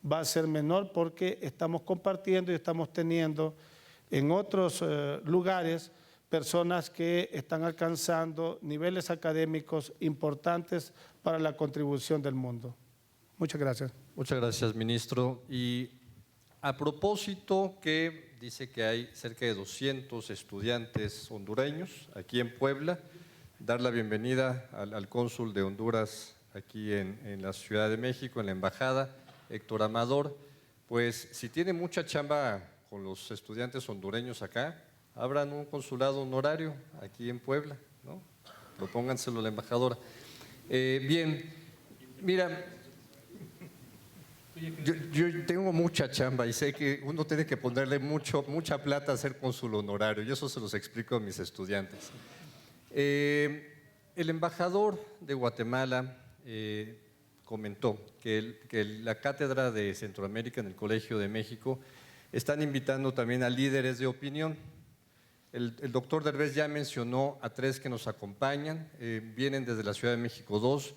va a ser menor porque estamos compartiendo y estamos teniendo en otros lugares personas que están alcanzando niveles académicos importantes para la contribución del mundo. Muchas gracias. Muchas gracias, ministro. Y a propósito que dice que hay cerca de 200 estudiantes hondureños aquí en Puebla, dar la bienvenida al cónsul de Honduras aquí en la Ciudad de México, en la embajada, Héctor Amador. Pues si tiene mucha chamba con los estudiantes hondureños acá, abran un consulado honorario aquí en Puebla, ¿no? Propónganselo a la embajadora. Bien, mira, yo tengo mucha chamba y sé que uno tiene que ponerle mucha plata a ser cónsul honorario, y eso se los explico a mis estudiantes. El embajador de Guatemala comentó que la Cátedra de Centroamérica en el Colegio de México están invitando también a líderes de opinión. El doctor Derbez ya mencionó a 3 que nos acompañan, vienen desde la Ciudad de México 2,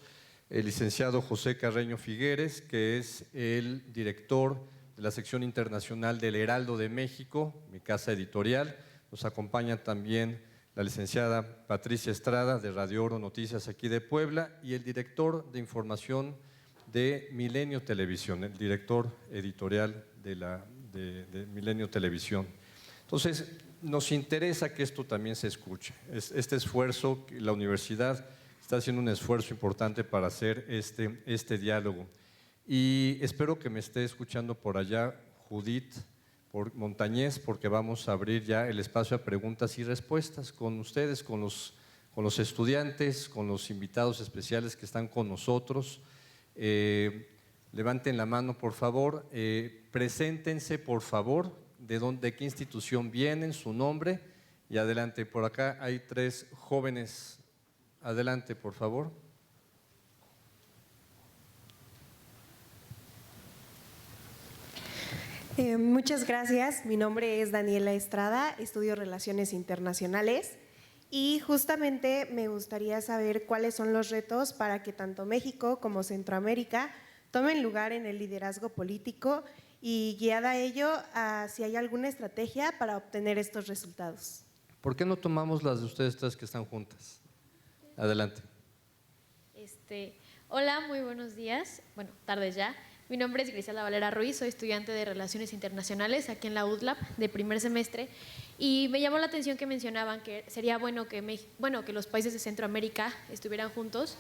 el licenciado José Carreño Figueres, que es el director de la sección internacional del Heraldo de México, mi casa editorial. Nos acompaña también la licenciada Patricia Estrada, de Radio Oro Noticias aquí de Puebla, y el director de información de Milenio Televisión, el director editorial de Milenio Televisión. Entonces, nos interesa que esto también se escuche. Este esfuerzo, la universidad está haciendo un esfuerzo importante para hacer este diálogo. Y espero que me esté escuchando por allá Judith Montañez, porque vamos a abrir ya el espacio a preguntas y respuestas con ustedes, con los estudiantes, con los invitados especiales que están con nosotros. Levanten la mano, por favor. Preséntense, por favor, de qué institución vienen, su nombre, y adelante. Por acá hay 3 jóvenes. Adelante, por favor. Muchas gracias. Mi nombre es Daniela Estrada, estudio Relaciones Internacionales y justamente me gustaría saber cuáles son los retos para que tanto México como Centroamérica tomen lugar en el liderazgo político y guiada a ello, si hay alguna estrategia para obtener estos resultados. ¿Por qué no tomamos las de ustedes 3 que están juntas? Adelante. Hola, muy buenos días. Bueno, tardes ya. Mi nombre es Griselda Valera Ruiz, soy estudiante de Relaciones Internacionales aquí en la UDLAP de primer semestre y me llamó la atención que mencionaban que sería bueno que los países de Centroamérica estuvieran juntos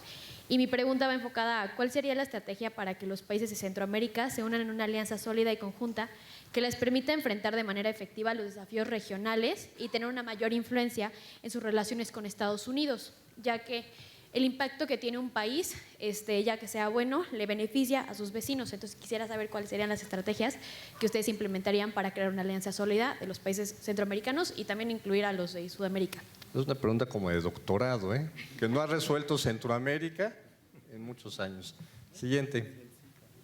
y mi pregunta va enfocada a cuál sería la estrategia para que los países de Centroamérica se unan en una alianza sólida y conjunta que les permita enfrentar de manera efectiva los desafíos regionales y tener una mayor influencia en sus relaciones con Estados Unidos, ya que el impacto que tiene un país, ya que sea bueno, le beneficia a sus vecinos. Entonces quisiera saber cuáles serían las estrategias que ustedes implementarían para crear una alianza sólida de los países centroamericanos y también incluir a los de Sudamérica. Es una pregunta como de doctorado, que no ha resuelto Centroamérica en muchos años. Siguiente.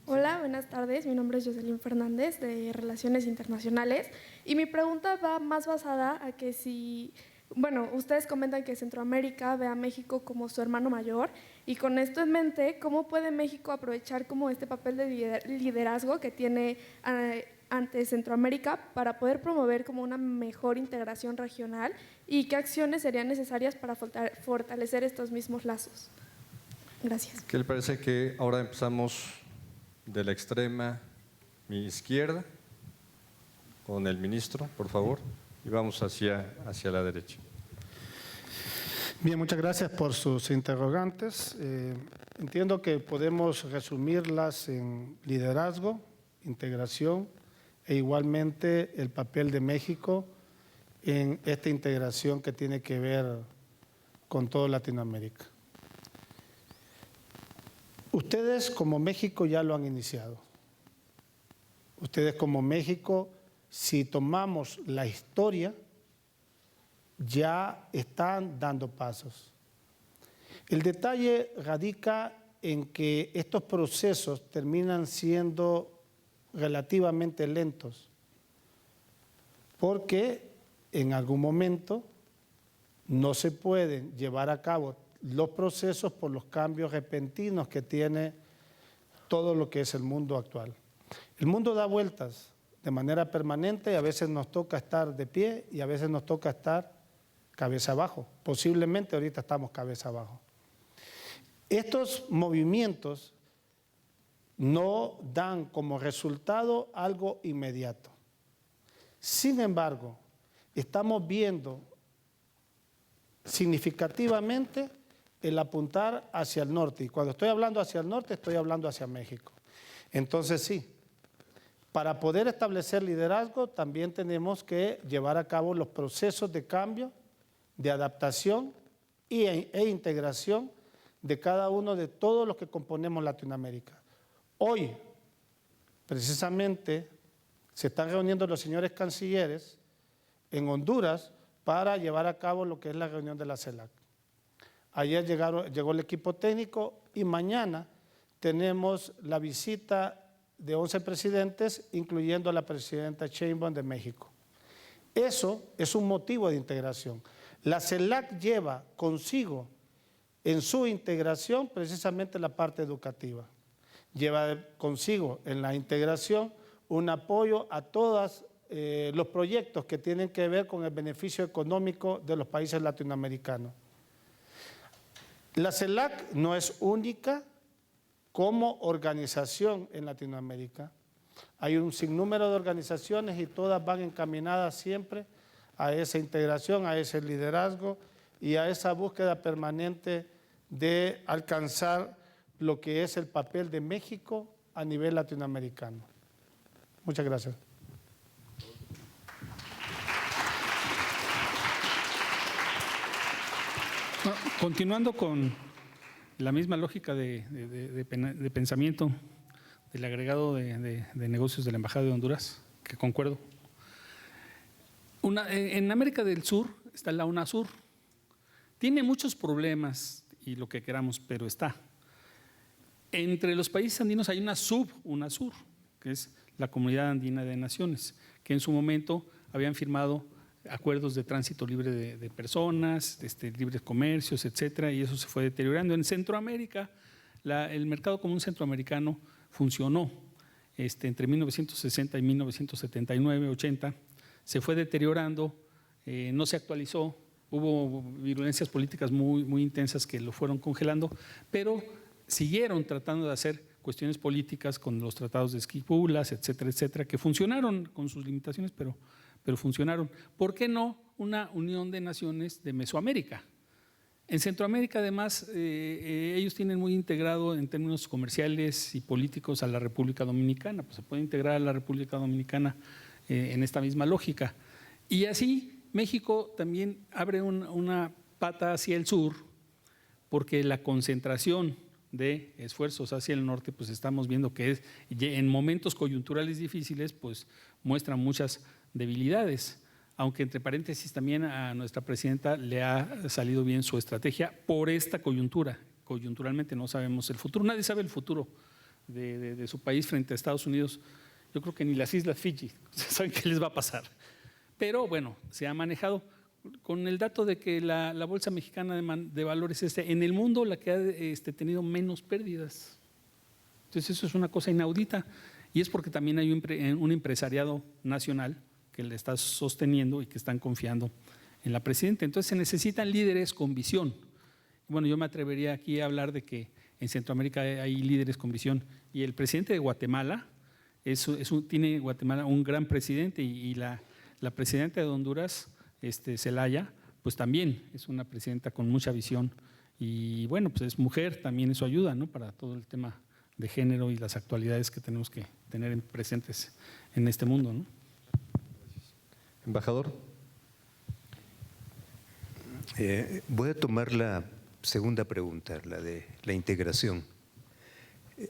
Hola, buenas tardes. Mi nombre es Jocelyn Fernández de Relaciones Internacionales y mi pregunta va más basada a que ustedes comentan que Centroamérica ve a México como su hermano mayor y con esto en mente, ¿cómo puede México aprovechar como este papel de liderazgo que tiene ante Centroamérica para poder promover como una mejor integración regional y qué acciones serían necesarias para fortalecer estos mismos lazos? Gracias. ¿Qué le parece que ahora empezamos de la extrema mi izquierda con el ministro, por favor? Y vamos hacia la derecha. Bien, muchas gracias por sus interrogantes. Entiendo que podemos resumirlas en liderazgo, integración e igualmente el papel de México en esta integración que tiene que ver con toda Latinoamérica. Ustedes como México ya lo han iniciado. Ustedes como México, si tomamos la historia, ya están dando pasos. El detalle radica en que estos procesos terminan siendo relativamente lentos, porque en algún momento no se pueden llevar a cabo los procesos por los cambios repentinos que tiene todo lo que es el mundo actual. El mundo da vueltas de manera permanente y a veces nos toca estar de pie y a veces nos toca estar cabeza abajo. Posiblemente ahorita estamos cabeza abajo. Estos movimientos no dan como resultado algo inmediato. Sin embargo, estamos viendo significativamente el apuntar hacia el norte. Y cuando estoy hablando hacia el norte, estoy hablando hacia México. Entonces sí, para poder establecer liderazgo también tenemos que llevar a cabo los procesos de cambio, de adaptación e integración de cada uno de todos los que componemos Latinoamérica. Hoy, precisamente, se están reuniendo los señores cancilleres en Honduras para llevar a cabo lo que es la reunión de la CELAC. Ayer llegó el equipo técnico y mañana tenemos la visita de 11 presidentes, incluyendo a la presidenta Sheinbaum de México. Eso es un motivo de integración. La CELAC lleva consigo en su integración precisamente la parte educativa. Lleva consigo en la integración un apoyo a todos los proyectos que tienen que ver con el beneficio económico de los países latinoamericanos. La CELAC no es única como organización en Latinoamérica. Hay un sinnúmero de organizaciones y todas van encaminadas siempre a esa integración, a ese liderazgo y a esa búsqueda permanente de alcanzar lo que es el papel de México a nivel latinoamericano. Muchas gracias. Bueno, continuando con la misma lógica de pensamiento del agregado de negocios de la Embajada de Honduras, que concuerdo. En América del Sur está la UNASUR. Tiene muchos problemas y lo que queramos, pero está. Entre los países andinos hay una UNASUR, que es la Comunidad Andina de Naciones, que en su momento habían firmado acuerdos de tránsito libre de personas, libres comercios, etcétera, y eso se fue deteriorando. En Centroamérica, el mercado común centroamericano funcionó entre 1960 y 1979, 80, se fue deteriorando, no se actualizó, hubo virulencias políticas muy intensas que lo fueron congelando, pero siguieron tratando de hacer cuestiones políticas con los tratados de Esquipulas, etcétera, etcétera, que funcionaron con sus limitaciones, pero funcionaron. ¿Por qué no una unión de naciones de Mesoamérica? En Centroamérica, además, ellos tienen muy integrado en términos comerciales y políticos a la República Dominicana, pues se puede integrar a la República Dominicana en esta misma lógica. Y así México también abre una pata hacia el sur, porque la concentración de esfuerzos hacia el norte, pues estamos viendo que en momentos coyunturales difíciles, pues muestran muchas debilidades, aunque entre paréntesis también a nuestra presidenta le ha salido bien su estrategia por esta coyuntura. Coyunturalmente no sabemos el futuro, nadie sabe el futuro de su país frente a Estados Unidos. Yo creo que ni las Islas Fiji saben qué les va a pasar. Pero bueno, se ha manejado con el dato de que la Bolsa Mexicana de Valores es en el mundo la que ha tenido menos pérdidas. Entonces eso es una cosa inaudita y es porque también hay un empresariado nacional que le está sosteniendo y que están confiando en la presidenta. Entonces se necesitan líderes con visión. Bueno, yo me atrevería aquí a hablar de que en Centroamérica hay líderes con visión y el presidente de Guatemala tiene Guatemala un gran presidente y la presidenta de Honduras, Zelaya, pues también es una presidenta con mucha visión y bueno, pues es mujer, también eso ayuda, ¿no? Para todo el tema de género y las actualidades que tenemos que tener presentes en este mundo, ¿no? Embajador. Voy a tomar la segunda pregunta, la de la integración.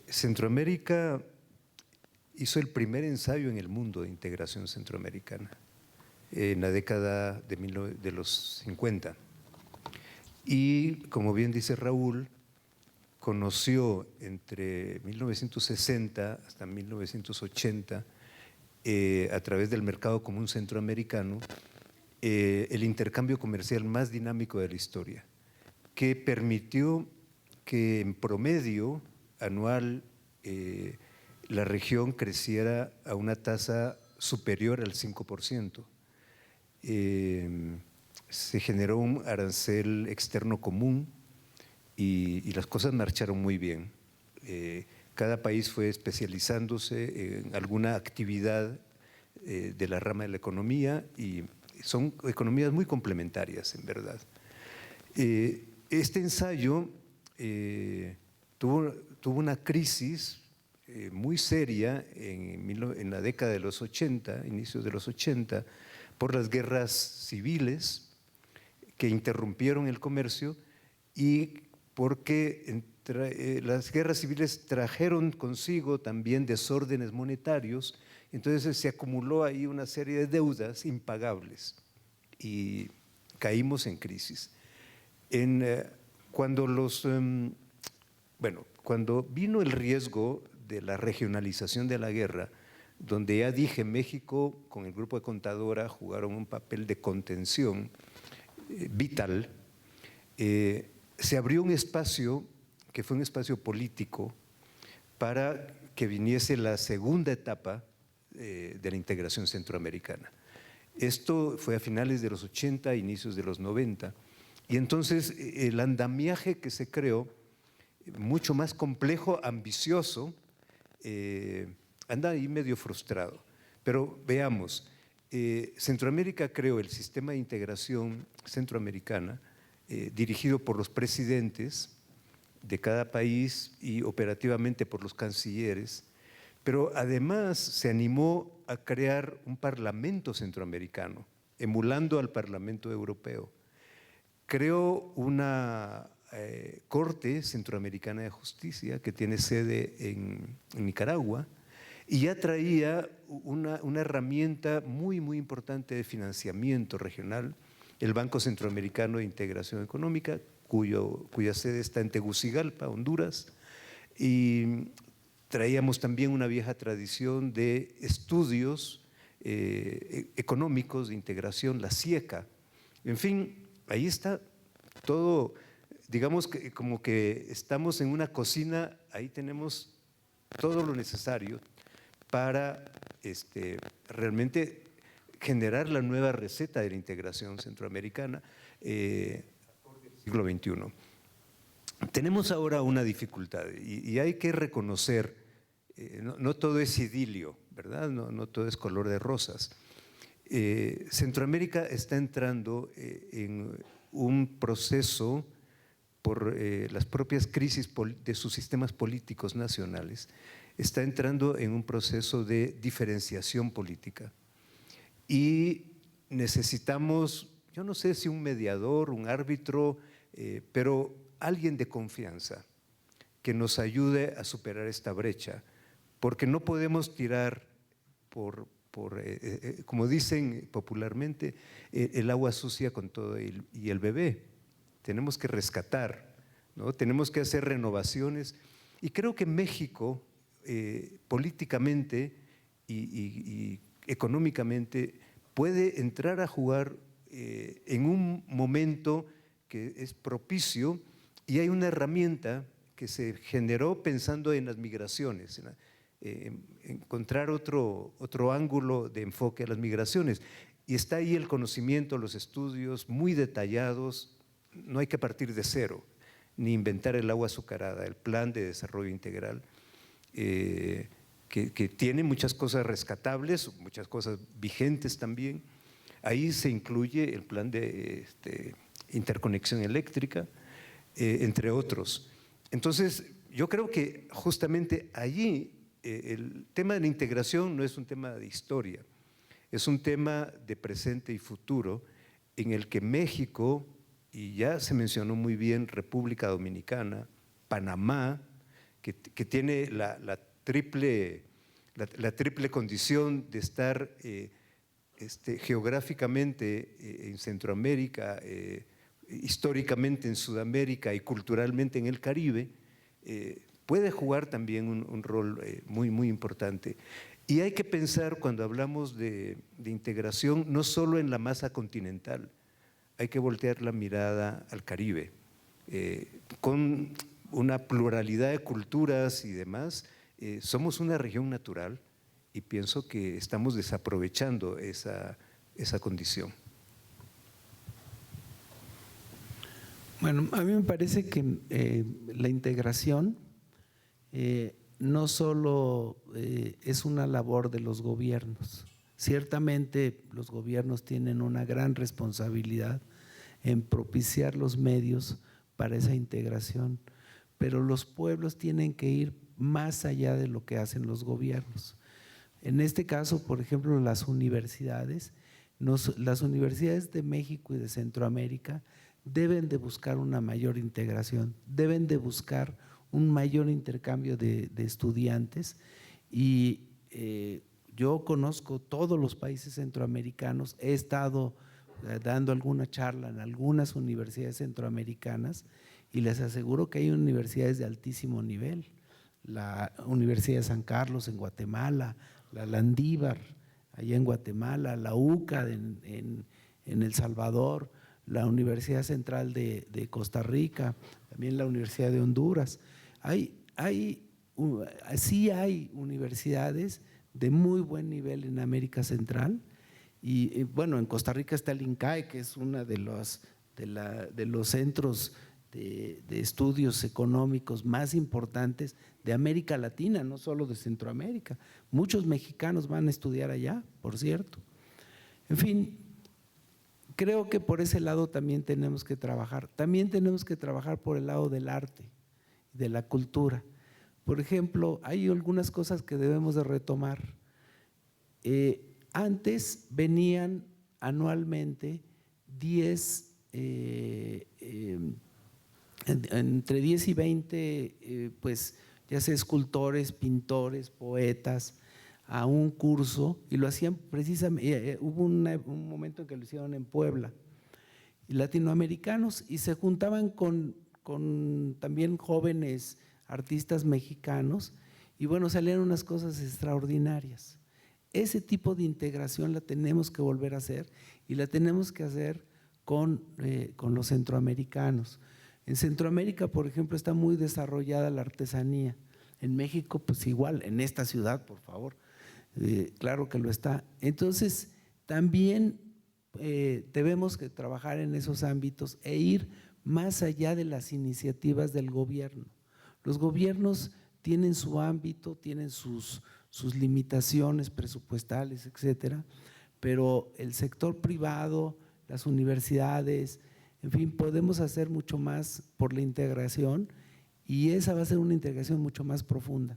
Centroamérica hizo el primer ensayo en el mundo de integración centroamericana en la década de los 50. Y como bien dice Raúl, conoció entre 1960 hasta 1980 a través del mercado común centroamericano el intercambio comercial más dinámico de la historia, que permitió que en promedio anual la región creciera a una tasa superior al 5%. se generó un arancel externo común y las cosas marcharon muy bien. Cada país fue especializándose en alguna actividad de la rama de la economía y son economías muy complementarias, en verdad. Este ensayo tuvo una crisis muy seria en la década de los 80, inicios de los 80, por las guerras civiles que interrumpieron el comercio y porque las guerras civiles trajeron consigo también desórdenes monetarios, entonces se acumuló ahí una serie de deudas impagables y caímos en crisis. Cuando vino el riesgo de la regionalización de la guerra, donde ya dije México con el grupo de Contadora jugaron un papel de contención vital, se abrió un espacio que fue un espacio político para que viniese la segunda etapa de la integración centroamericana. Esto fue a finales de los 80, inicios de los 90, y entonces el andamiaje que se creó, mucho más complejo, ambicioso, anda ahí medio frustrado. Pero veamos, Centroamérica creó el sistema de integración centroamericana dirigido por los presidentes de cada país y operativamente por los cancilleres, pero además se animó a crear un parlamento centroamericano, emulando al Parlamento Europeo. Creó una Corte Centroamericana de Justicia que tiene sede en Nicaragua y ya traía una herramienta muy, muy importante de financiamiento regional, el Banco Centroamericano de Integración Económica, cuya sede está en Tegucigalpa, Honduras, y traíamos también una vieja tradición de estudios económicos de integración, la CIECA. En fin, ahí está todo, digamos que como que estamos en una cocina, ahí tenemos todo lo necesario para realmente generar la nueva receta de la integración centroamericana del siglo XXI. Tenemos ahora una dificultad y hay que reconocer, no todo es idilio, ¿verdad? No todo es color de rosas. Centroamérica está entrando en un proceso por las propias crisis de sus sistemas políticos nacionales, está entrando en un proceso de diferenciación política. Y necesitamos, yo no sé si un mediador, un árbitro, pero alguien de confianza que nos ayude a superar esta brecha, porque no podemos tirar como dicen popularmente, el agua sucia con todo y el bebé. Tenemos que rescatar, ¿no? Tenemos que hacer renovaciones y creo que México políticamente y económicamente puede entrar a jugar en un momento que es propicio y hay una herramienta que se generó pensando en las migraciones, encontrar otro ángulo de enfoque a las migraciones. Y está ahí el conocimiento, los estudios muy detallados, no hay que partir de cero, ni inventar el agua azucarada, el plan de desarrollo integral, que tiene muchas cosas rescatables, muchas cosas vigentes también. Ahí se incluye el plan de interconexión eléctrica, entre otros. Entonces, yo creo que justamente allí el tema de la integración no es un tema de historia, es un tema de presente y futuro en el que México, y ya se mencionó muy bien República Dominicana, Panamá, que tiene la triple condición de estar geográficamente en Centroamérica, históricamente en Sudamérica y culturalmente en el Caribe, puede jugar también un rol muy, muy importante. Y hay que pensar cuando hablamos de integración no solo en la masa continental, hay que voltear la mirada al Caribe, con una pluralidad de culturas y demás. Somos una región natural y pienso que estamos desaprovechando esa condición. Bueno, a mí me parece que la integración no solo es una labor de los gobiernos. Ciertamente los gobiernos tienen una gran responsabilidad en propiciar los medios para esa integración, pero los pueblos tienen que ir más allá de lo que hacen los gobiernos. En este caso, por ejemplo, las universidades de México y de Centroamérica deben de buscar una mayor integración, deben de buscar un mayor intercambio de estudiantes y yo conozco todos los países centroamericanos, he estado dando alguna charla en algunas universidades centroamericanas y les aseguro que hay universidades de altísimo nivel. La Universidad de San Carlos en Guatemala, la Landívar allá en Guatemala, la UCA en El Salvador, la Universidad Central de Costa Rica, también la Universidad de Honduras. Sí hay universidades de muy buen nivel en América Central y bueno, en Costa Rica está el INCAE, que es uno de los centros de estudios económicos más importantes de América Latina, no solo de Centroamérica. Muchos mexicanos van a estudiar allá, por cierto. En fin, creo que por ese lado también tenemos que trabajar. También tenemos que trabajar por el lado del arte, de la cultura. Por ejemplo, hay algunas cosas que debemos de retomar. Antes venían anualmente entre 10 y 20, pues ya sea escultores, pintores, poetas, a un curso, y lo hacían precisamente, hubo un momento en que lo hicieron en Puebla, y latinoamericanos, y se juntaban con también jóvenes artistas mexicanos, y bueno, salieron unas cosas extraordinarias. Ese tipo de integración la tenemos que volver a hacer, y la tenemos que hacer con los centroamericanos. En Centroamérica, por ejemplo, está muy desarrollada la artesanía. En México, pues igual, en esta ciudad, por favor, claro que lo está. Entonces, también debemos que trabajar en esos ámbitos e ir más allá de las iniciativas del gobierno. Los gobiernos tienen su ámbito, tienen sus limitaciones presupuestales, etcétera, pero el sector privado, las universidades, en fin, podemos hacer mucho más por la integración y esa va a ser una integración mucho más profunda.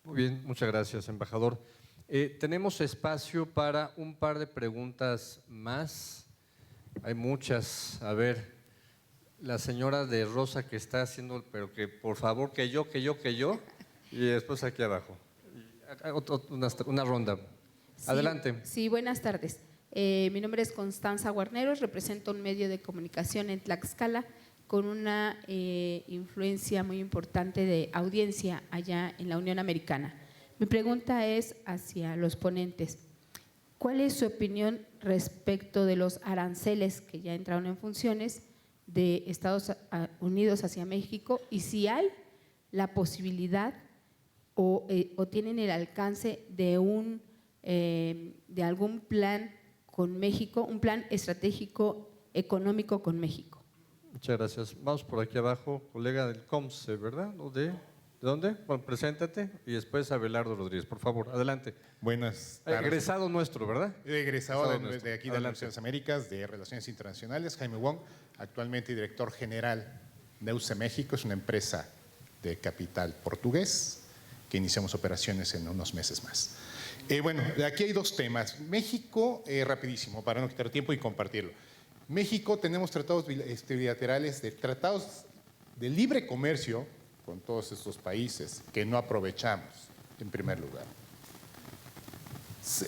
Muy bien, muchas gracias, embajador. Tenemos espacio para un par de preguntas más. Hay muchas. A ver, la señora de Rosa que está haciendo, pero que por favor, que yo. Y después aquí abajo. Una ronda. Sí, adelante. Sí, buenas tardes. Mi nombre es Constanza Guarneros, represento un medio de comunicación en Tlaxcala con una influencia muy importante de audiencia allá en la Unión Americana. Mi pregunta es hacia los ponentes. ¿Cuál es su opinión respecto de los aranceles que ya entraron en funciones de Estados Unidos hacia México y si hay la posibilidad o tienen el alcance de de algún plan con México, un plan estratégico económico con México? Muchas gracias. Vamos por aquí abajo, colega del COMSE, ¿verdad? ¿De dónde? Bueno, preséntate y después Abelardo Rodríguez, por favor, adelante. Buenas tardes. Egresado nuestro, ¿verdad? Egresado de aquí de las Universidades Américas, de Relaciones Internacionales, Jaime Wong, actualmente director general de UCE México, es una empresa de capital portugués que iniciamos operaciones en unos meses más. Bueno, aquí hay dos temas. México, rapidísimo, para no quitar tiempo y compartirlo. México tenemos tratados bilaterales, tratados de libre comercio con todos estos países que no aprovechamos, en primer lugar.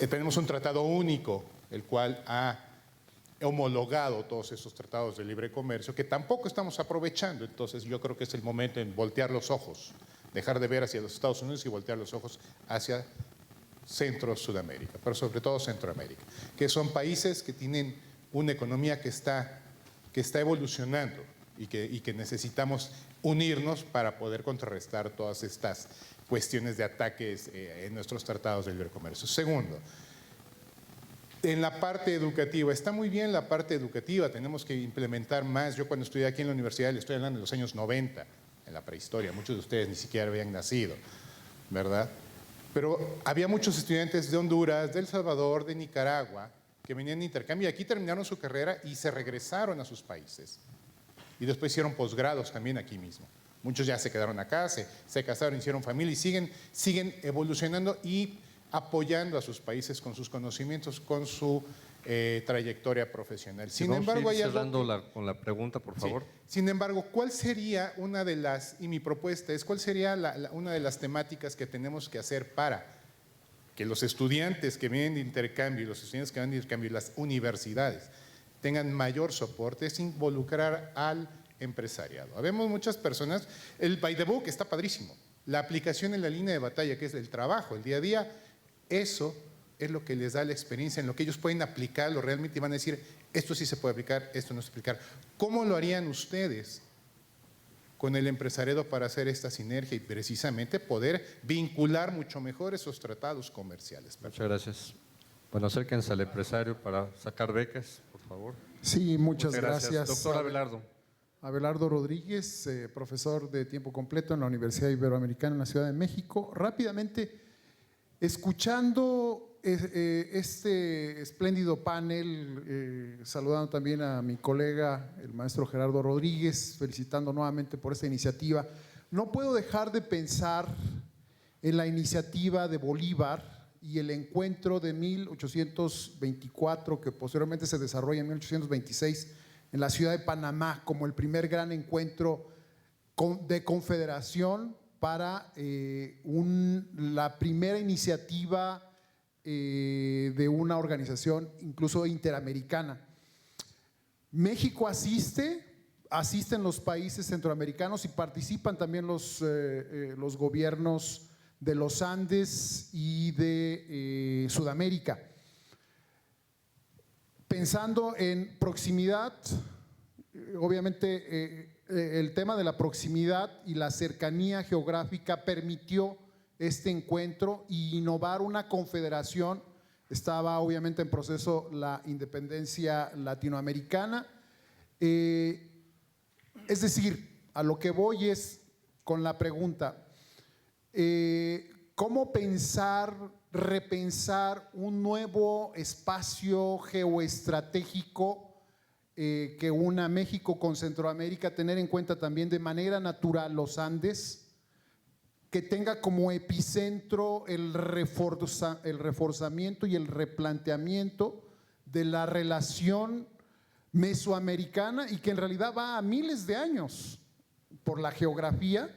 Tenemos un tratado único, el cual ha homologado todos esos tratados de libre comercio que tampoco estamos aprovechando. Entonces yo creo que es el momento en voltear los ojos, dejar de ver hacia los Estados Unidos y voltear los ojos hacia Centro-Sudamérica, pero sobre todo Centroamérica, que son países que tienen una economía que está evolucionando y que necesitamos unirnos para poder contrarrestar todas estas cuestiones de ataques en nuestros tratados de libre comercio. Segundo, En la parte educativa, está muy bien la parte educativa, tenemos que implementar más. Yo cuando estudié aquí en la universidad, le estoy hablando de los años 90, en la prehistoria, muchos de ustedes ni siquiera habían nacido, ¿verdad? Pero había muchos estudiantes de Honduras, de El Salvador, de Nicaragua, que venían de intercambio y aquí terminaron su carrera y se regresaron a sus países. Y después hicieron posgrados también aquí mismo. Muchos ya se quedaron acá, se casaron, hicieron familia y siguen evolucionando y apoyando a sus países con sus conocimientos, con su trayectoria profesional. Sin embargo, hay algo cerrando con la pregunta, por favor. Sin embargo, ¿cuál sería una de las, y mi propuesta es, cuál sería una de las temáticas que tenemos que hacer para que los estudiantes que vienen de intercambio y los estudiantes que van de intercambio y las universidades tengan mayor soporte? Es involucrar al empresariado. Habemos muchas personas, el by the book está padrísimo, la aplicación en la línea de batalla, que es el trabajo, el día a día, eso es lo que les da la experiencia, en lo que ellos pueden aplicarlo realmente y van a decir, esto sí se puede aplicar, esto no se puede aplicar. ¿Cómo lo harían ustedes con el empresariado para hacer esta sinergia y precisamente poder vincular mucho mejor esos tratados comerciales? Muchas gracias. Bueno, acérquense al empresario para sacar becas, por favor. Sí, muchas gracias. Doctor Abelardo. Abelardo Rodríguez, profesor de tiempo completo en la Universidad Iberoamericana en la Ciudad de México. Rápidamente, escuchando este espléndido panel, saludando también a mi colega, el maestro Gerardo Rodríguez, felicitando nuevamente por esta iniciativa, no puedo dejar de pensar en la iniciativa de Bolívar y el encuentro de 1824, que posteriormente se desarrolla en 1826 en la ciudad de Panamá, como el primer gran encuentro de confederación para la primera iniciativa de una organización incluso interamericana. México asisten los países centroamericanos y participan también los gobiernos de los Andes y de Sudamérica. Pensando en proximidad, obviamente el tema de la proximidad y la cercanía geográfica permitió este encuentro y innovar una confederación. Estaba obviamente en proceso la independencia latinoamericana. Es decir, a lo que voy es con la pregunta, ¿cómo repensar un nuevo espacio geoestratégico que una México con Centroamérica, tener en cuenta también de manera natural los Andes, que tenga como epicentro el reforzamiento y el replanteamiento de la relación mesoamericana y que en realidad va a miles de años por la geografía,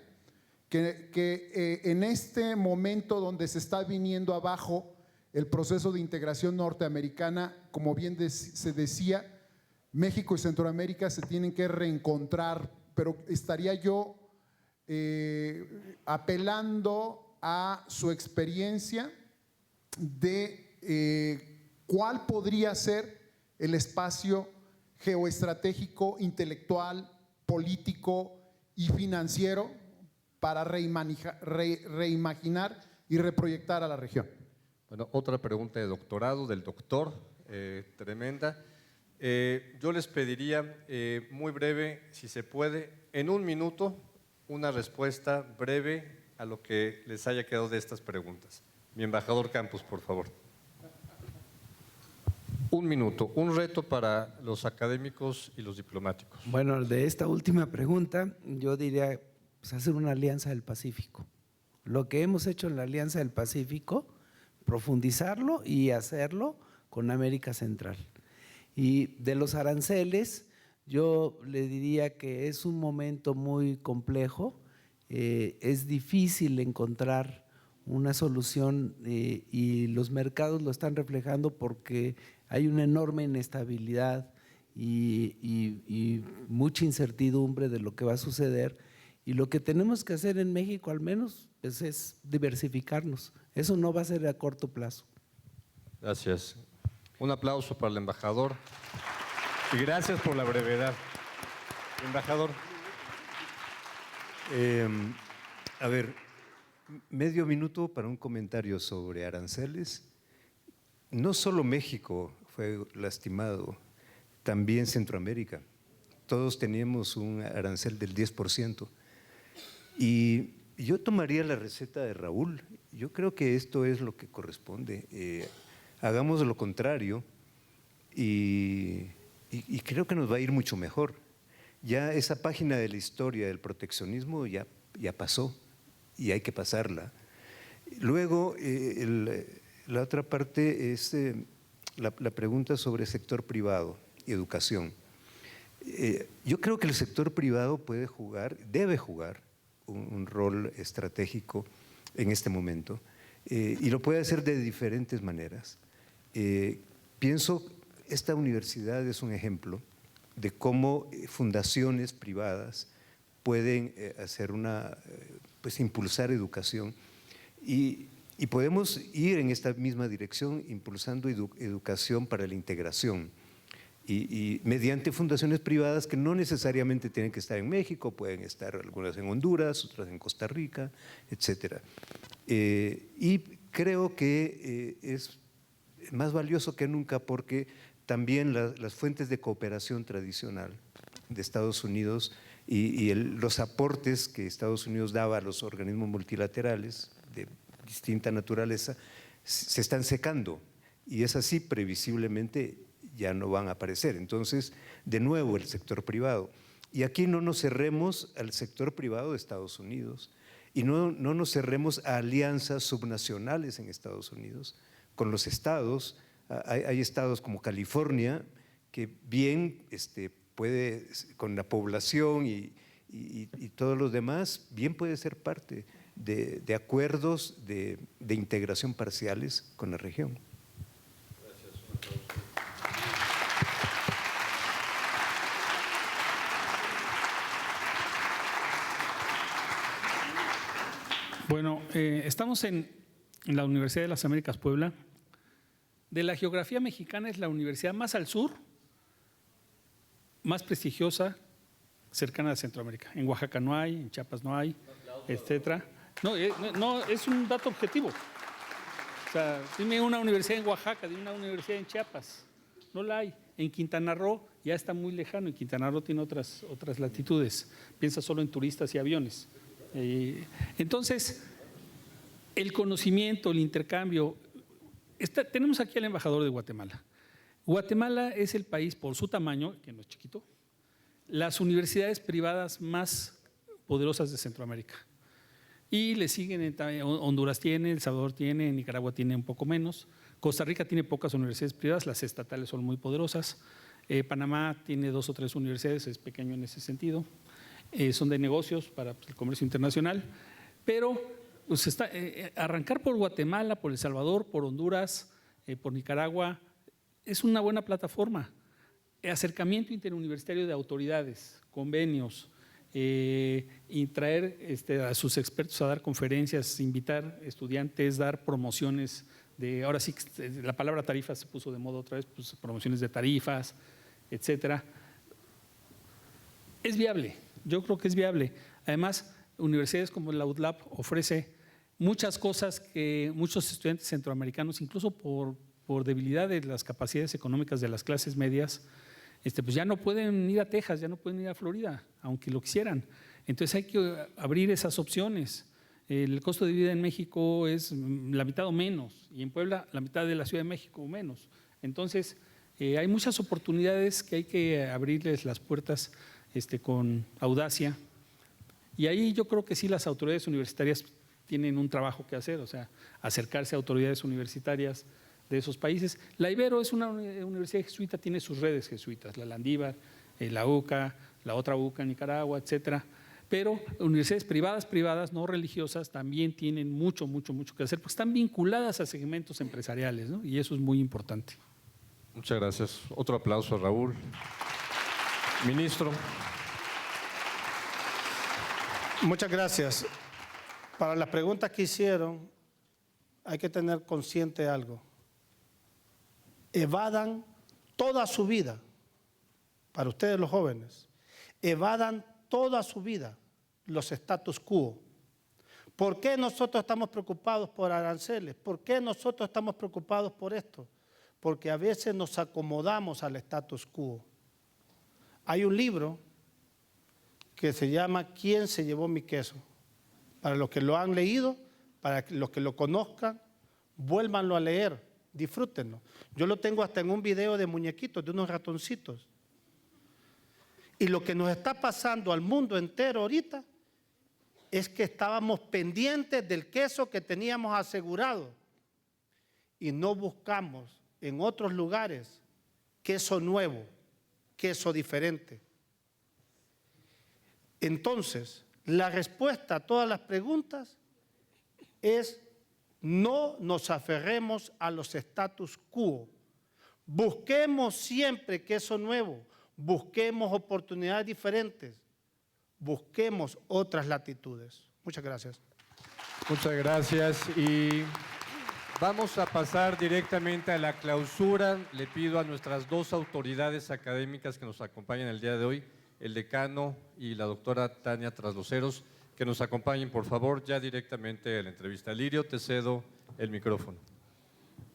que en este momento donde se está viniendo abajo el proceso de integración norteamericana, como bien se decía, México y Centroamérica se tienen que reencontrar, pero estaría yo apelando a su experiencia de cuál podría ser el espacio geoestratégico, intelectual, político y financiero para reimaginar y reproyectar a la región. Bueno, otra pregunta de doctorado del doctor, tremenda. Yo les pediría muy breve, si se puede, en un minuto, una respuesta breve a lo que les haya quedado de estas preguntas. Mi embajador Campos, por favor. Un minuto, un reto para los académicos y los diplomáticos. Bueno, de esta última pregunta, yo diría pues, hacer una alianza del Pacífico. Lo que hemos hecho en la Alianza del Pacífico, profundizarlo y hacerlo con América Central. Y de los aranceles, yo le diría que es un momento muy complejo, es difícil encontrar una solución y los mercados lo están reflejando porque hay una enorme inestabilidad y mucha incertidumbre de lo que va a suceder. Y lo que tenemos que hacer en México al menos pues, es diversificarnos. Eso no va a ser a corto plazo. Gracias. Un aplauso para el embajador y gracias por la brevedad. Embajador. A ver, medio minuto para un comentario sobre aranceles no solo México fue lastimado, también Centroamérica. Todos teníamos un arancel del 10%. Y yo tomaría la receta de Raúl. Yo creo que esto es lo que corresponde. Hagamos lo contrario y creo que nos va a ir mucho mejor. Ya esa página de la historia del proteccionismo ya pasó y hay que pasarla. Luego, la otra parte es la pregunta sobre sector privado y educación. Yo creo que el sector privado puede jugar, debe jugar un rol estratégico en este momento y lo puede hacer de diferentes maneras. Pienso, esta universidad es un ejemplo de cómo fundaciones privadas pueden hacer pues impulsar educación y podemos ir en esta misma dirección impulsando educación para la integración y mediante fundaciones privadas que no necesariamente tienen que estar en México, pueden estar algunas en Honduras, otras en Costa Rica, etc. Y creo que es más valioso que nunca porque también las fuentes de cooperación tradicional de Estados Unidos y los aportes que Estados Unidos daba a los organismos multilaterales de distinta naturaleza se están secando y es así, previsiblemente ya no van a aparecer. Entonces, de nuevo, el sector privado. Y aquí no nos cerremos al sector privado de Estados Unidos y no nos cerremos a alianzas subnacionales en Estados Unidos con los estados. Hay estados como California que bien puede, con la población y todos los demás, bien puede ser parte de acuerdos de integración parciales con la región. Bueno, estamos en la Universidad de las Américas Puebla. De la geografía mexicana es la universidad más al sur, más prestigiosa, cercana a Centroamérica. En Oaxaca no hay, en Chiapas no hay, etcétera. No, es un dato objetivo. O sea, dime una universidad en Oaxaca, dime una universidad en Chiapas. No la hay. En Quintana Roo ya está muy lejano. En Quintana Roo tiene otras latitudes. Piensa solo en turistas y aviones. Entonces, el conocimiento, el intercambio. Tenemos aquí al embajador de Guatemala. Guatemala es el país, por su tamaño, que no es chiquito, las universidades privadas más poderosas de Centroamérica. Y le siguen, Honduras tiene, El Salvador tiene, Nicaragua tiene un poco menos, Costa Rica tiene pocas universidades privadas, las estatales son muy poderosas, Panamá tiene 2 o 3 universidades, es pequeño en ese sentido, son de negocios para el comercio internacional, pero pues arrancar por Guatemala, por El Salvador, por Honduras, por Nicaragua, es una buena plataforma. Acercamiento interuniversitario de autoridades, convenios, y traer a sus expertos a dar conferencias, invitar estudiantes, dar promociones de, ahora sí, la palabra tarifa se puso de moda otra vez, pues promociones de tarifas, etcétera. Es viable, yo creo que es viable. Además, universidades como la UDLAP ofrece muchas cosas que muchos estudiantes centroamericanos, incluso por debilidad de las capacidades económicas de las clases medias, pues ya no pueden ir a Texas, ya no pueden ir a Florida, aunque lo quisieran. Entonces hay que abrir esas opciones. El costo de vida en México es la mitad o menos, y en Puebla la mitad de la Ciudad de México o menos. Entonces hay muchas oportunidades que hay que abrirles las puertas con audacia. Y ahí yo creo que sí las autoridades universitarias tienen un trabajo que hacer, o sea, acercarse a autoridades universitarias de esos países. La Ibero es una universidad jesuita, tiene sus redes jesuitas, la Landívar, la UCA, la otra UCA en Nicaragua, etcétera. Pero universidades privadas, no religiosas, también tienen mucho que hacer, porque están vinculadas a segmentos empresariales, ¿no? Y eso es muy importante. Muchas gracias. Otro aplauso a Raúl. Ministro. Muchas gracias. Para las preguntas que hicieron, hay que tener consciente algo. Evadan toda su vida, para ustedes los jóvenes, evadan toda su vida los status quo. ¿Por qué nosotros estamos preocupados por aranceles? ¿Por qué nosotros estamos preocupados por esto? porque a veces nos acomodamos al status quo. Hay un libro que se llama ¿Quién se llevó mi queso? Para los que lo han leído, para los que lo conozcan, vuélvanlo a leer, disfrútenlo. Yo lo tengo hasta en un video de muñequitos, de unos ratoncitos. Y lo que nos está pasando al mundo entero ahorita es que estábamos pendientes del queso que teníamos asegurado y no buscamos en otros lugares queso nuevo, queso diferente. Entonces, la respuesta a todas las preguntas es: no nos aferremos a los status quo. Busquemos siempre queso nuevo, busquemos oportunidades diferentes, busquemos otras latitudes. Muchas gracias. Muchas gracias. Y vamos a pasar directamente a la clausura. Le pido a nuestras dos autoridades académicas que nos acompañan el día de hoy, el decano y la doctora Tania Trasloceros, que nos acompañen, por favor, ya directamente a la entrevista. Lirio, te cedo el micrófono.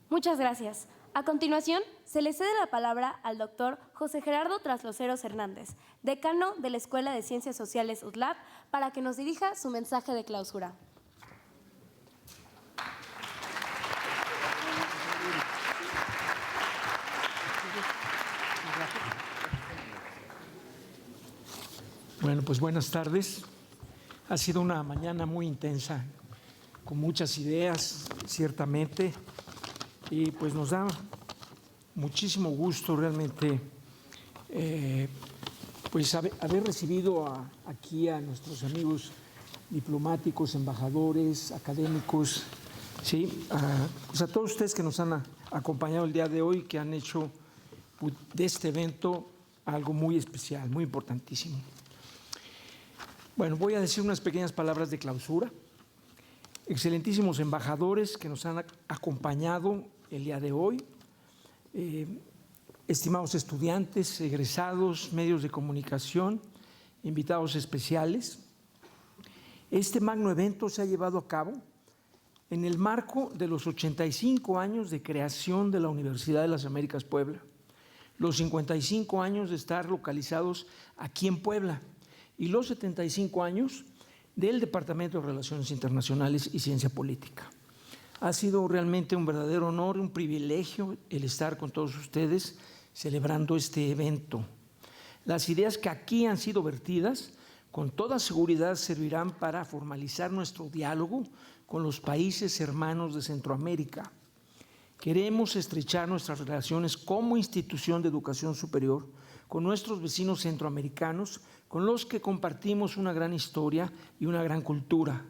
Muchas gracias. A continuación, se le cede la palabra al doctor José Gerardo Trasloceros Hernández, decano de la Escuela de Ciencias Sociales UDLAP, para que nos dirija su mensaje de clausura. Bueno, pues buenas tardes. Ha sido una mañana muy intensa, con muchas ideas, ciertamente, y pues nos da muchísimo gusto realmente pues haber recibido aquí a nuestros amigos diplomáticos, embajadores, académicos, ¿sí? Pues a todos ustedes que nos han acompañado el día de hoy, que han hecho de este evento algo muy especial, muy importantísimo. Bueno, voy a decir unas pequeñas palabras de clausura. Excelentísimos embajadores que nos han acompañado el día de hoy, estimados estudiantes, egresados, medios de comunicación, invitados especiales. Este magno evento se ha llevado a cabo en el marco de los 85 años de creación de la Universidad de las Américas Puebla, los 55 años de estar localizados aquí en Puebla y los 75 años del Departamento de Relaciones Internacionales y Ciencia Política. Ha sido realmente un verdadero honor, un privilegio el estar con todos ustedes celebrando este evento. Las ideas que aquí han sido vertidas, con toda seguridad servirán para formalizar nuestro diálogo con los países hermanos de Centroamérica. Queremos estrechar nuestras relaciones como institución de educación superior con nuestros vecinos centroamericanos, con los que compartimos una gran historia y una gran cultura.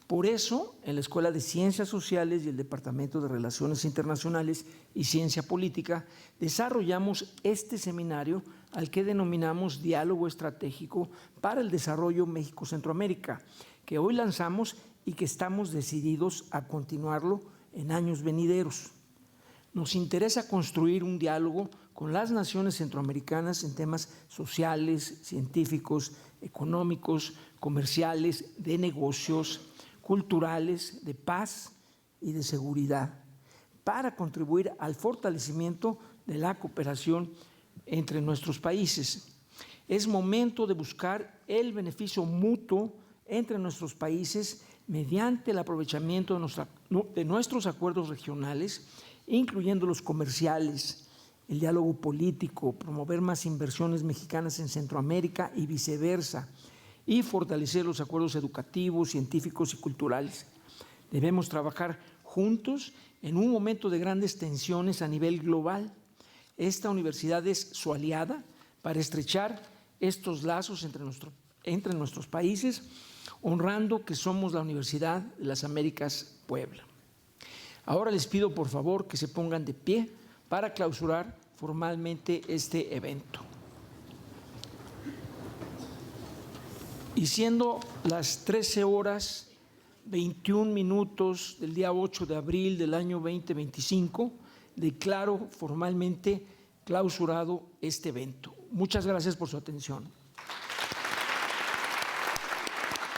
Por eso, en la Escuela de Ciencias Sociales y el Departamento de Relaciones Internacionales y Ciencia Política, desarrollamos este seminario al que denominamos Diálogo Estratégico para el Desarrollo México-Centroamérica, que hoy lanzamos y que estamos decididos a continuarlo en años venideros. Nos interesa construir un diálogo con las naciones centroamericanas en temas sociales, científicos, económicos, comerciales, de negocios, culturales, de paz y de seguridad, para contribuir al fortalecimiento de la cooperación entre nuestros países. Es momento de buscar el beneficio mutuo entre nuestros países mediante el aprovechamiento de nuestros acuerdos regionales, incluyendo los comerciales, el diálogo político, promover más inversiones mexicanas en Centroamérica y viceversa, y fortalecer los acuerdos educativos, científicos y culturales. Debemos trabajar juntos en un momento de grandes tensiones a nivel global. Esta universidad es su aliada para estrechar estos lazos entre nuestros países, honrando que somos la Universidad de las Américas Puebla. Ahora les pido por favor que se pongan de pie para clausurar formalmente este evento. Y siendo las 13:21 del día 8 de abril del año 2025, declaro formalmente clausurado este evento. Muchas gracias por su atención.